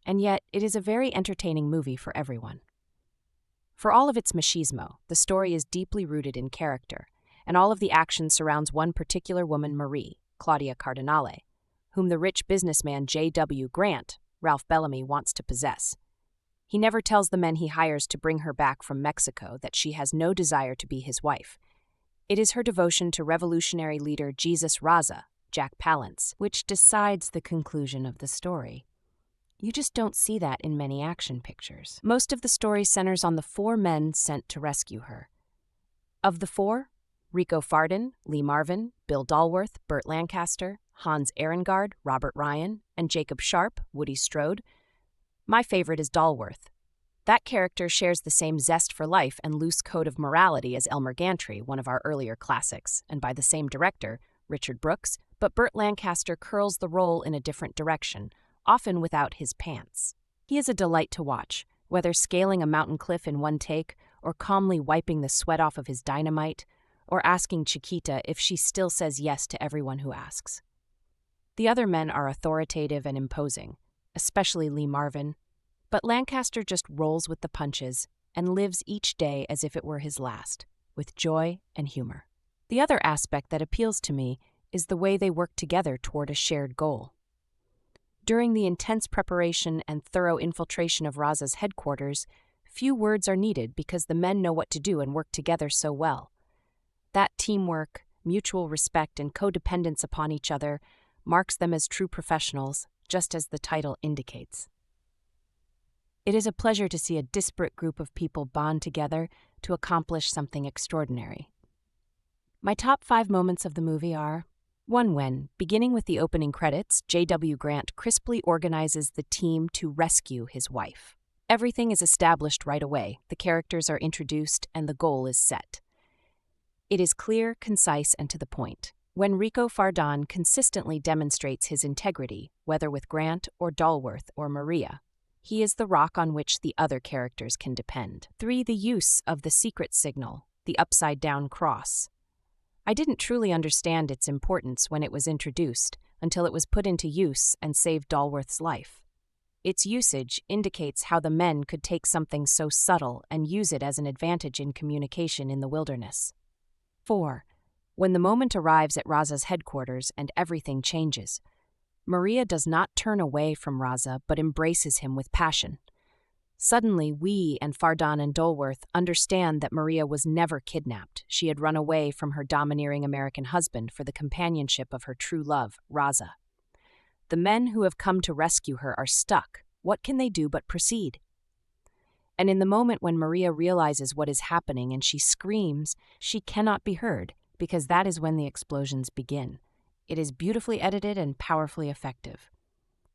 And yet, it is a very entertaining movie for everyone. For all of its machismo, the story is deeply rooted in character, and all of the action surrounds one particular woman, Marie, Claudia Cardinale, whom the rich businessman J.W. Grant, Ralph Bellamy, wants to possess. He never tells the men he hires to bring her back from Mexico that she has no desire to be his wife. It is her devotion to revolutionary leader Jesus Raza, Jack Palance, which decides the conclusion of the story. You just don't see that in many action pictures. Most of the story centers on the 4 men sent to rescue her. Of the 4, Rico Fardon, Lee Marvin, Bill Dalworth, Burt Lancaster, Hans Ehrengard, Robert Ryan, and Jacob Sharp, Woody Strode, My favorite is Dalworth. That character shares the same zest for life and loose code of morality as Elmer Gantry, one of our earlier classics, and by the same director, Richard Brooks, but Burt Lancaster curls the role in a different direction, often without his pants. He is a delight to watch, whether scaling a mountain cliff in one take, or calmly wiping the sweat off of his dynamite, or asking Chiquita if she still says yes to everyone who asks. The other men are authoritative and imposing, especially Lee Marvin, but Lancaster just rolls with the punches and lives each day as if it were his last, with joy and humor. The other aspect that appeals to me is the way they work together toward a shared goal. During the intense preparation and thorough infiltration of Raza's headquarters, few words are needed because the men know what to do and work together so well. That teamwork, mutual respect, and codependence upon each other marks them as true professionals, just as the title indicates. It is a pleasure to see a disparate group of people bond together to accomplish something extraordinary. My top 5 moments of the movie are: 1. When, beginning with the opening credits, J.W. Grant crisply organizes the team to rescue his wife. Everything is established right away, the characters are introduced, and the goal is set. It is clear, concise, and to the point. When Rico Fardon consistently demonstrates his integrity, whether with Grant or Dalworth or Maria, he is the rock on which the other characters can depend. 3. The use of the secret signal, the upside-down cross. I didn't truly understand its importance when it was introduced until it was put into use and saved Dalworth's life. Its usage indicates how the men could take something so subtle and use it as an advantage in communication in the wilderness. 4. When the moment arrives at Raza's headquarters and everything changes, Maria does not turn away from Raza but embraces him with passion. Suddenly, we and Fardon and Dalworth understand that Maria was never kidnapped. She had run away from her domineering American husband for the companionship of her true love, Raza. The men who have come to rescue her are stuck. What can they do but proceed? And in the moment when Maria realizes what is happening and she screams, she cannot be heard, because that is when the explosions begin. It is beautifully edited and powerfully effective.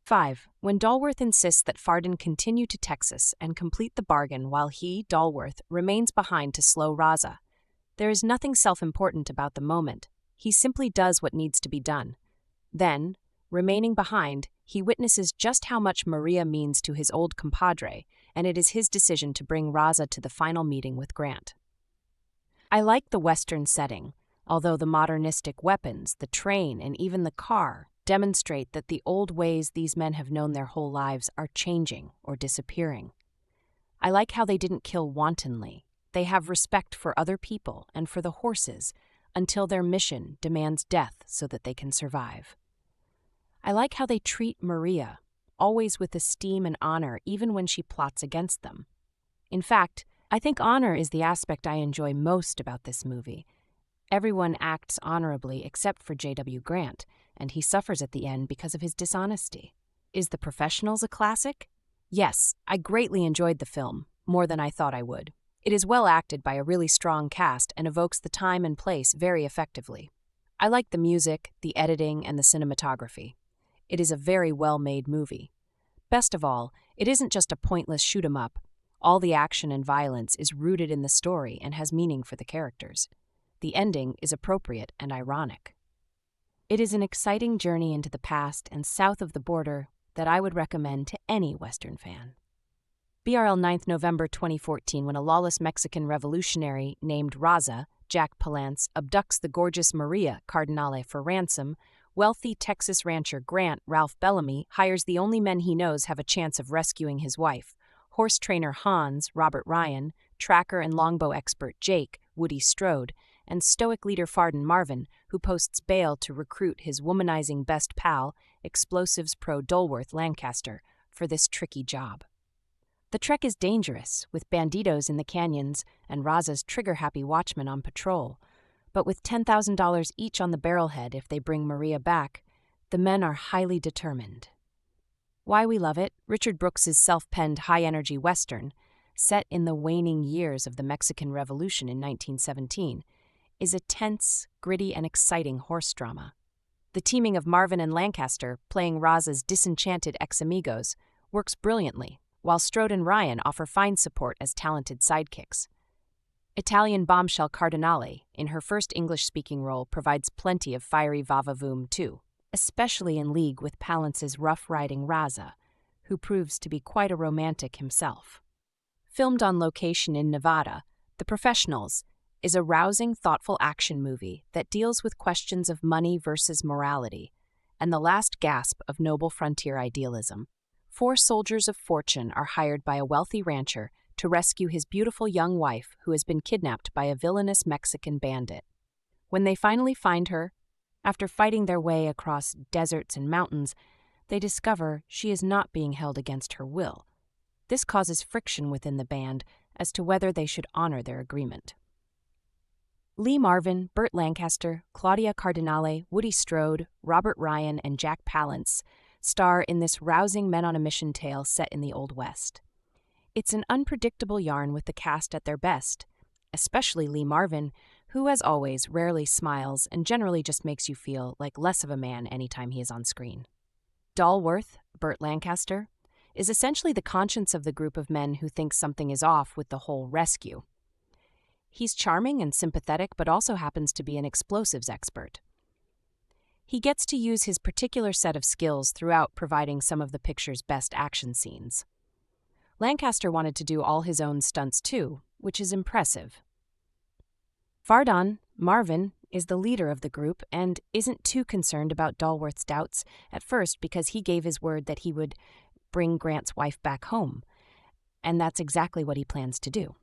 5. When Dalworth insists that Fardon continue to Texas and complete the bargain while he, Dalworth, remains behind to slow Raza. There is nothing self-important about the moment. He simply does what needs to be done. Then, remaining behind, he witnesses just how much Maria means to his old compadre, and it is his decision to bring Raza to the final meeting with Grant. I like the Western setting, although the modernistic weapons, the train, and even the car demonstrate that the old ways these men have known their whole lives are changing or disappearing. I like how they didn't kill wantonly. They have respect for other people and for the horses until their mission demands death so that they can survive. I like how they treat Maria, always with esteem and honor even when she plots against them. In fact, I think honor is the aspect I enjoy most about this movie. Everyone acts honorably except for J.W. Grant, and he suffers at the end because of his dishonesty. Is The Professionals a classic? Yes, I greatly enjoyed the film, more than I thought I would. It is well acted by a really strong cast and evokes the time and place very effectively. I like the music, the editing, and the cinematography. It is a very well-made movie. Best of all, it isn't just a pointless shoot-'em-up. All the action and violence is rooted in the story and has meaning for the characters. The ending is appropriate and ironic. It is an exciting journey into the past and south of the border that I would recommend to any Western fan. BRL 9th November 2014, when a lawless Mexican revolutionary named Raza, Jack Palance, abducts the gorgeous Maria Cardinale for ransom, wealthy Texas rancher Grant Ralph Bellamy hires the only men he knows have a chance of rescuing his wife, horse trainer Hans, Robert Ryan, tracker and longbow expert Jake, Woody Strode, and stoic leader Fardon Marvin, who posts bail to recruit his womanizing best pal, explosives pro Dalworth Lancaster, for this tricky job. The trek is dangerous, with banditos in the canyons and Raza's trigger-happy watchmen on patrol, but with $10,000 each on the barrelhead if they bring Maria back, the men are highly determined. Why we love it, Richard Brooks's self-penned high-energy Western, set in the waning years of the Mexican Revolution in 1917, is a tense, gritty, and exciting horse drama. The teaming of Marvin and Lancaster, playing Raza's disenchanted ex-amigos, works brilliantly, while Strode and Ryan offer fine support as talented sidekicks. Italian bombshell Cardinale, in her first English-speaking role, provides plenty of fiery va-va-voom too, especially in league with Palance's rough-riding Raza, who proves to be quite a romantic himself. Filmed on location in Nevada, The Professionals is a rousing, thoughtful action movie that deals with questions of money versus morality and the last gasp of noble frontier idealism. 4 soldiers of fortune are hired by a wealthy rancher to rescue his beautiful young wife who has been kidnapped by a villainous Mexican bandit. When they finally find her, after fighting their way across deserts and mountains, they discover she is not being held against her will. This causes friction within the band as to whether they should honor their agreement. Lee Marvin, Burt Lancaster, Claudia Cardinale, Woody Strode, Robert Ryan, and Jack Palance star in this rousing men-on-a-mission tale set in the Old West. It's an unpredictable yarn with the cast at their best, especially Lee Marvin, who, as always, rarely smiles and generally just makes you feel like less of a man anytime he is on screen. Dalworth, Burt Lancaster, is essentially the conscience of the group of men who think something is off with the whole rescue. He's charming and sympathetic, but also happens to be an explosives expert. He gets to use his particular set of skills throughout, providing some of the picture's best action scenes. Lancaster wanted to do all his own stunts too, which is impressive. Fardon, Marvin, is the leader of the group and isn't too concerned about Dalworth's doubts at first because he gave his word that he would bring Grant's wife back home, and that's exactly what he plans to do.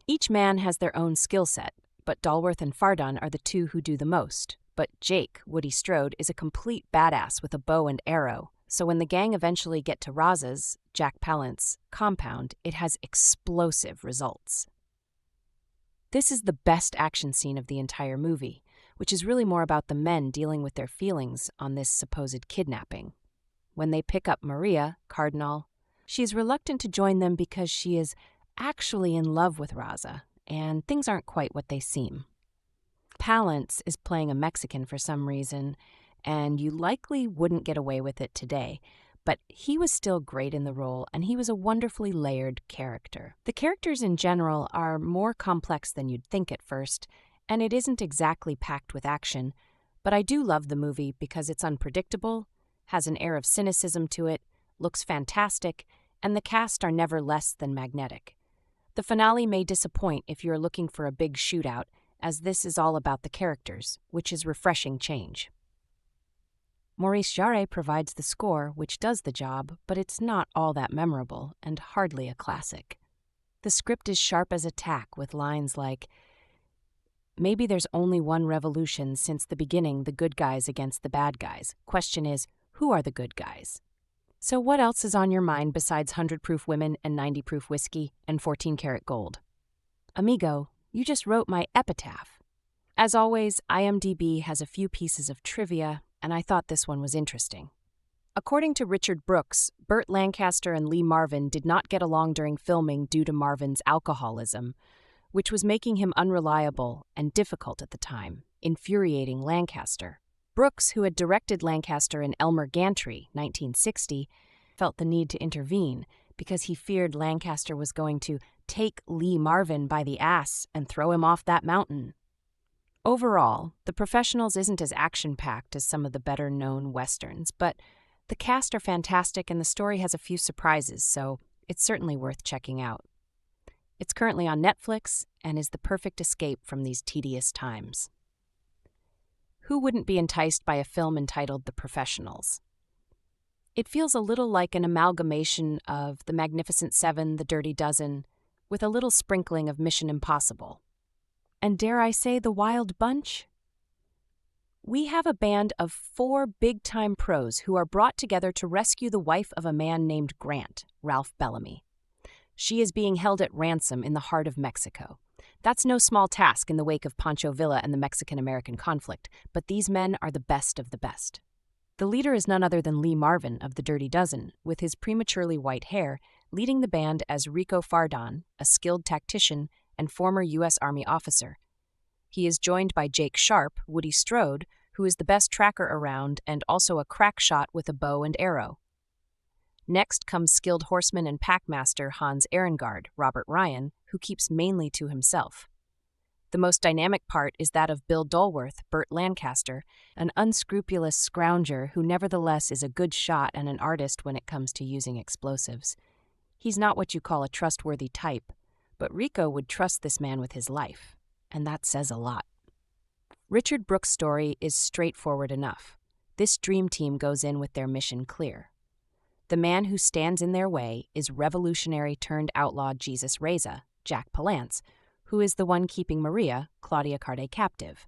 Each man has their own skill set, but Dalworth and Fardon are the 2 who do the most. But Jake, Woody Strode, is a complete badass with a bow and arrow, so when the gang eventually get to Raza's, Jack Palance, compound, it has explosive results. This is the best action scene of the entire movie, which is really more about the men dealing with their feelings on this supposed kidnapping. When they pick up Maria, Cardinale, she is reluctant to join them because she is actually in love with Raza, and things aren't quite what they seem. Palance is playing a Mexican for some reason, and you likely wouldn't get away with it today, but he was still great in the role, and he was a wonderfully layered character. The characters in general are more complex than you'd think at first, and it isn't exactly packed with action, but I do love the movie because it's unpredictable, has an air of cynicism to it, looks fantastic, and the cast are never less than magnetic. The finale may disappoint if you're looking for a big shootout, as this is all about the characters, which is refreshing change. Maurice Jarre provides the score, which does the job, but it's not all that memorable and hardly a classic. The script is sharp as a tack with lines like, "Maybe there's only one revolution since the beginning, the good guys against the bad guys. Question is, who are the good guys?" So what else is on your mind besides 100-proof women and 90-proof whiskey and 14-karat gold? Amigo, you just wrote my epitaph. As always, IMDb has a few pieces of trivia, and I thought this one was interesting. According to Richard Brooks, Burt Lancaster and Lee Marvin did not get along during filming due to Marvin's alcoholism, which was making him unreliable and difficult at the time, infuriating Lancaster. Brooks, who had directed Lancaster in Elmer Gantry, 1960, felt the need to intervene because he feared Lancaster was going to take Lee Marvin by the ass and throw him off that mountain. Overall, The Professionals isn't as action-packed as some of the better-known westerns, but the cast are fantastic and the story has a few surprises, so it's certainly worth checking out. It's currently on Netflix and is the perfect escape from these tedious times. Who wouldn't be enticed by a film entitled The Professionals? It feels a little like an amalgamation of The Magnificent Seven, The Dirty Dozen, with a little sprinkling of Mission Impossible. And dare I say, The Wild Bunch? We have a band of 4 big-time pros who are brought together to rescue the wife of a man named Grant, Ralph Bellamy. She is being held at ransom in the heart of Mexico. That's no small task in the wake of Pancho Villa and the Mexican-American conflict, but these men are the best of the best. The leader is none other than Lee Marvin of The Dirty Dozen, with his prematurely white hair, leading the band as Rico Fardon, a skilled tactician and former U.S. Army officer. He is joined by Jake Sharp, Woody Strode, who is the best tracker around and also a crack shot with a bow and arrow. Next comes skilled horseman and packmaster Hans Ehrengard, Robert Ryan, who keeps mainly to himself. The most dynamic part is that of Bill Dulworth, Burt Lancaster, an unscrupulous scrounger who nevertheless is a good shot and an artist when it comes to using explosives. He's not what you call a trustworthy type, but Rico would trust this man with his life, and that says a lot. Richard Brooks' story is straightforward enough. This dream team goes in with their mission clear. The man who stands in their way is revolutionary-turned-outlaw Jesus Reza, Jack Palance, who is the one keeping Maria, Claudia Cardinale, captive.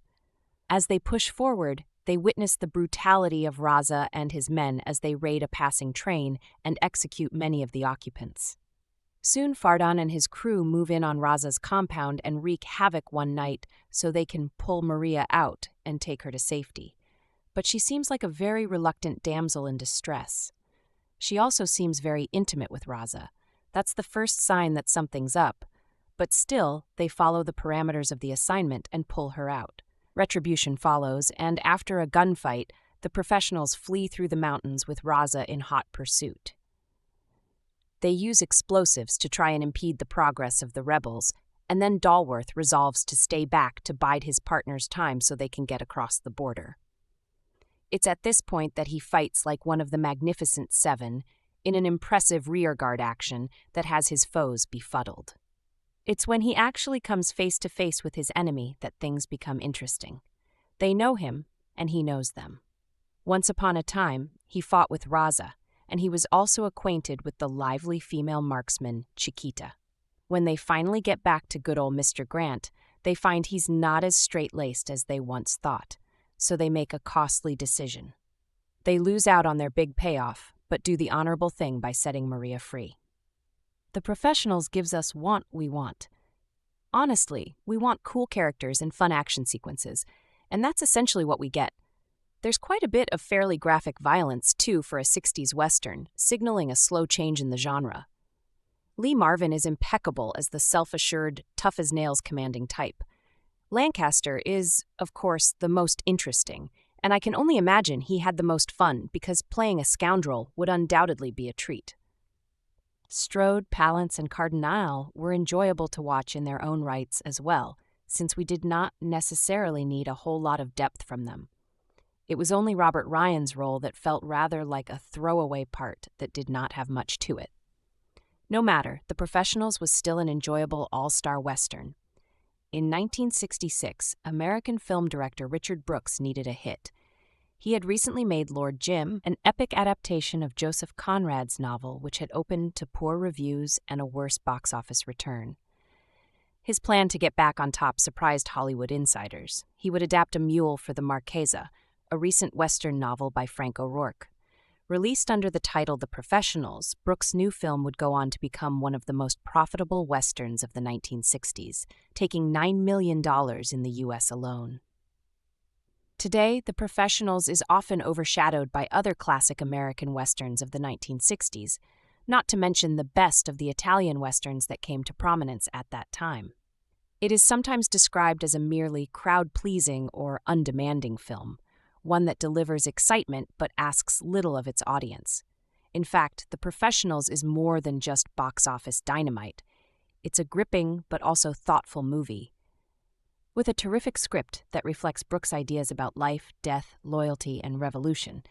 As they push forward, they witness the brutality of Raza and his men as they raid a passing train and execute many of the occupants. Soon Fardon and his crew move in on Raza's compound and wreak havoc one night so they can pull Maria out and take her to safety. But she seems like a very reluctant damsel in distress. She also seems very intimate with Raza. That's the first sign that something's up. But still, they follow the parameters of the assignment and pull her out. Retribution follows, and after a gunfight, the professionals flee through the mountains with Raza in hot pursuit. They use explosives to try and impede the progress of the rebels, and then Dulworth resolves to stay back to bide his partner's time so they can get across the border. It's at this point that he fights like one of the Magnificent Seven in an impressive rearguard action that has his foes befuddled. It's when he actually comes face to face with his enemy that things become interesting. They know him, and he knows them. Once upon a time, he fought with Raza, and he was also acquainted with the lively female marksman, Chiquita. When they finally get back to good old Mr. Grant, they find he's not as straight-laced as they once thought, so they make a costly decision. They lose out on their big payoff, but do the honorable thing by setting Maria free. The Professionals gives us what we want. Honestly, we want cool characters and fun action sequences, and that's essentially what we get. There's quite a bit of fairly graphic violence, too, for a 60s Western, signaling a slow change in the genre. Lee Marvin is impeccable as the self-assured, tough-as-nails commanding type. Lancaster is, of course, the most interesting, and I can only imagine he had the most fun because playing a scoundrel would undoubtedly be a treat. Strode, Palance, and Cardinale were enjoyable to watch in their own rights as well, since we did not necessarily need a whole lot of depth from them. It was only Robert Ryan's role that felt rather like a throwaway part that did not have much to it. No matter, The Professionals was still an enjoyable all-star Western. In 1966, American film director Richard Brooks needed a hit. He had recently made Lord Jim, an epic adaptation of Joseph Conrad's novel, which had opened to poor reviews and a worse box office return. His plan to get back on top surprised Hollywood insiders. He would adapt A Mule for the Marquesa, a recent Western novel by Frank O'Rourke. Released under the title The Professionals, Brooks' new film would go on to become one of the most profitable Westerns of the 1960s, taking $9 million in the U.S. alone. Today, The Professionals is often overshadowed by other classic American Westerns of the 1960s, not to mention the best of the Italian Westerns that came to prominence at that time. It is sometimes described as a merely crowd-pleasing or undemanding film, one that delivers excitement but asks little of its audience. In fact, The Professionals is more than just box office dynamite. It's a gripping but also thoughtful movie. With a terrific script that reflects Brooks' ideas about life, death, loyalty, and revolution,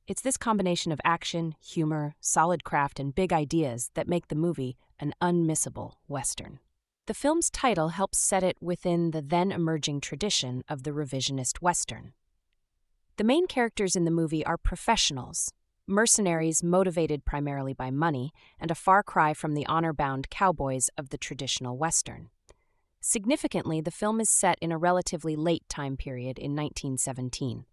it's this combination of action, humor, solid craft, and big ideas that make the movie an unmissable Western. The film's title helps set it within the then-emerging tradition of the revisionist Western. The main characters in the movie are professionals, mercenaries motivated primarily by money, and a far cry from the honor-bound cowboys of the traditional Western. Significantly, the film is set in a relatively late time period in 1917.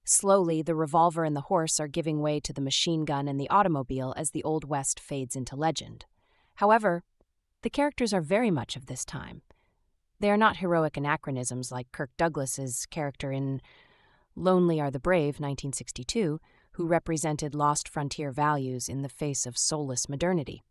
Slowly, the revolver and the horse are giving way to the machine gun and the automobile as the Old West fades into legend. However, the characters are very much of this time. They are not heroic anachronisms like Kirk Douglas's character in Lonely Are the Brave, 1962, who represented lost frontier values in the face of soulless modernity.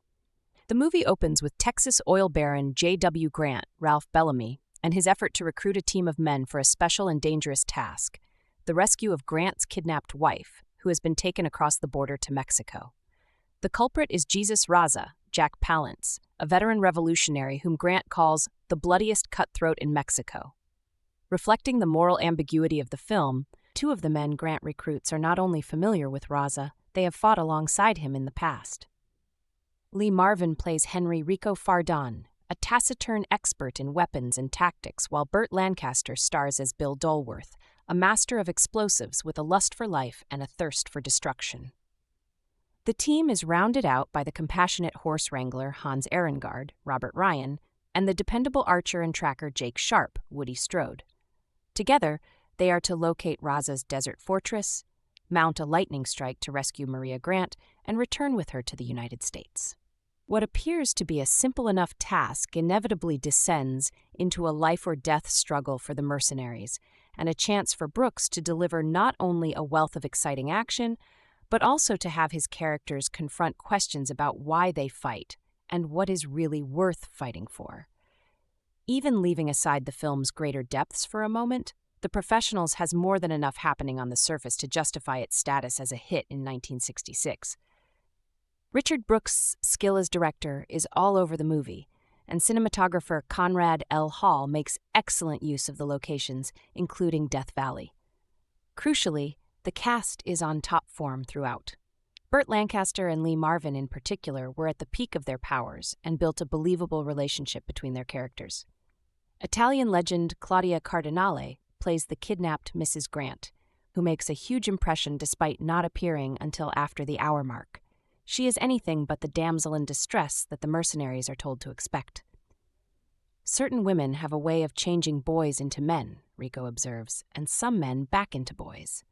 The movie opens with Texas oil baron J.W. Grant, Ralph Bellamy, and his effort to recruit a team of men for a special and dangerous task, the rescue of Grant's kidnapped wife, who has been taken across the border to Mexico. The culprit is Jesus Raza, Jack Palance, a veteran revolutionary whom Grant calls the bloodiest cutthroat in Mexico. Reflecting the moral ambiguity of the film, two of the men Grant recruits are not only familiar with Raza, they have fought alongside him in the past. Lee Marvin plays Henry Rico Fardon, a taciturn expert in weapons and tactics, while Burt Lancaster stars as Bill Dolworth, a master of explosives with a lust for life and a thirst for destruction. The team is rounded out by the compassionate horse wrangler Hans Ehrengard, Robert Ryan, and the dependable archer and tracker Jake Sharp, Woody Strode. Together, they are to locate Raza's desert fortress, mount a lightning strike to rescue Maria Grant, and return with her to the United States. What appears to be a simple enough task inevitably descends into a life-or-death struggle for the mercenaries, and a chance for Brooks to deliver not only a wealth of exciting action, but also to have his characters confront questions about why they fight and what is really worth fighting for. Even leaving aside the film's greater depths for a moment, The Professionals has more than enough happening on the surface to justify its status as a hit in 1966. Richard Brooks' skill as director is all over the movie, and cinematographer Conrad L. Hall makes excellent use of the locations, including Death Valley. Crucially, the cast is on top form throughout. Burt Lancaster and Lee Marvin in particular were at the peak of their powers and built a believable relationship between their characters. Italian legend Claudia Cardinale plays the kidnapped Mrs. Grant, who makes a huge impression despite not appearing until after the hour mark. She is anything but the damsel in distress that the mercenaries are told to expect. Certain women have a way of changing boys into men, Rico observes, and some men back into boys.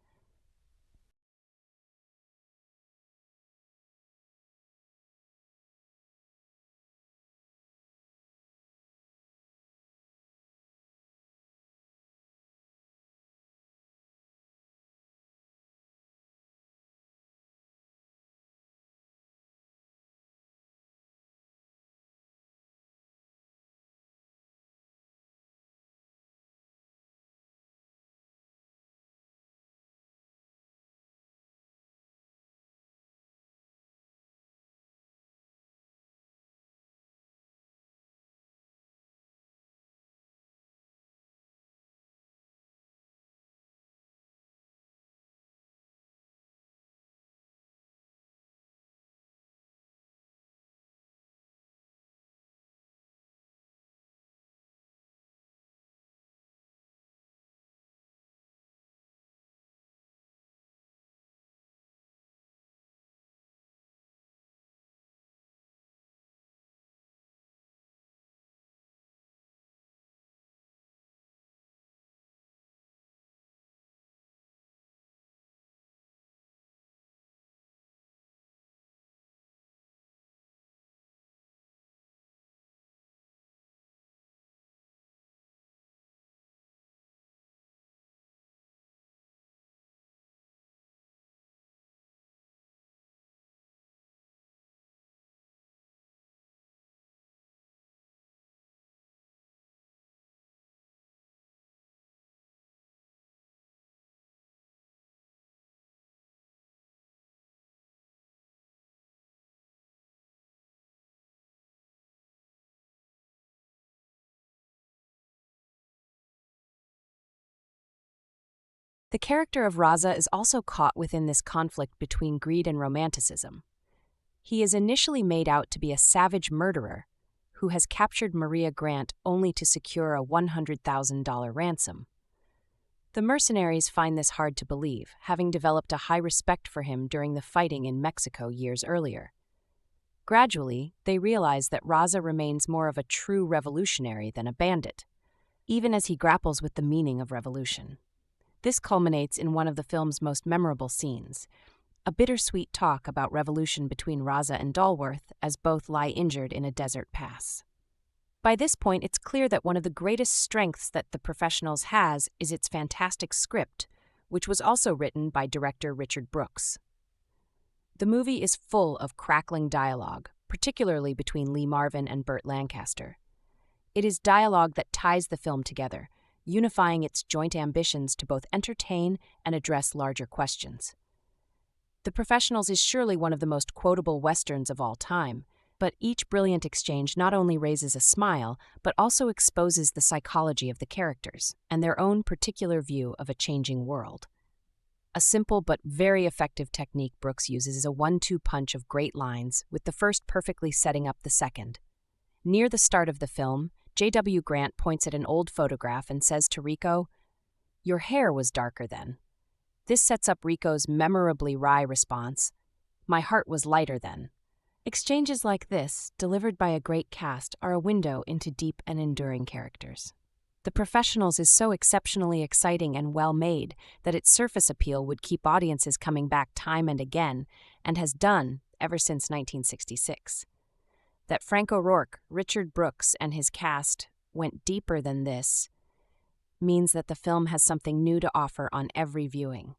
The character of Raza is also caught within this conflict between greed and romanticism. He is initially made out to be a savage murderer who has captured Maria Grant only to secure a $100,000 ransom. The mercenaries find this hard to believe, having developed a high respect for him during the fighting in Mexico years earlier. Gradually, they realize that Raza remains more of a true revolutionary than a bandit, even as he grapples with the meaning of revolution. This culminates in one of the film's most memorable scenes, a bittersweet talk about revolution between Raza and Dolworth as both lie injured in a desert pass. By this point, it's clear that one of the greatest strengths that The Professionals has is its fantastic script, which was also written by director Richard Brooks. The movie is full of crackling dialogue, particularly between Lee Marvin and Burt Lancaster. It is dialogue that ties the film together, unifying its joint ambitions to both entertain and address larger questions. The Professionals is surely one of the most quotable westerns of all time, but each brilliant exchange not only raises a smile, but also exposes the psychology of the characters and their own particular view of a changing world. A simple but very effective technique Brooks uses is a 1-2 punch of great lines, with the first perfectly setting up the second. Near the start of the film, J.W. Grant points at an old photograph and says to Rico, "Your hair was darker then." This sets up Rico's memorably wry response, "My heart was lighter then." Exchanges like this, delivered by a great cast, are a window into deep and enduring characters. The Professionals is so exceptionally exciting and well-made that its surface appeal would keep audiences coming back time and again, and has done ever since 1966. That Frank O'Rourke, Richard Brooks, and his cast went deeper than this means that the film has something new to offer on every viewing.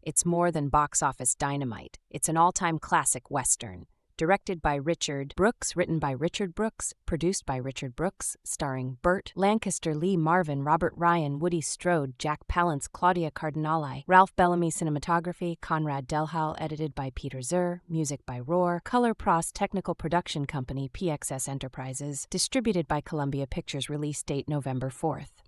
It's more than box office dynamite. It's an all-time classic Western. Directed by Richard Brooks, written by Richard Brooks, produced by Richard Brooks, starring Burt Lancaster, Lee Marvin, Robert Ryan, Woody Strode, Jack Palance, Claudia Cardinale, Ralph Bellamy. Cinematography, Conrad Delhal. Edited by Peter Zur. Music by Roar. Color Pros Technical Production Company, PXS Enterprises. Distributed by Columbia Pictures. Release date November 4th.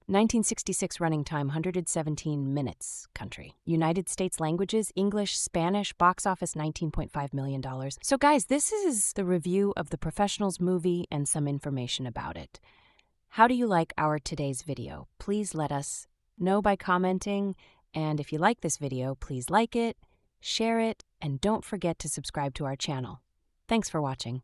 1966 running time 117 minutes. Country: United States. Languages: English, Spanish. Box office $19.5 million. So guys, this is the review of the Professionals movie and some information about it. How do you like our today's video? Please let us know by commenting, and if you like this video, please like it, share it, and don't forget to subscribe to our channel. Thanks for watching.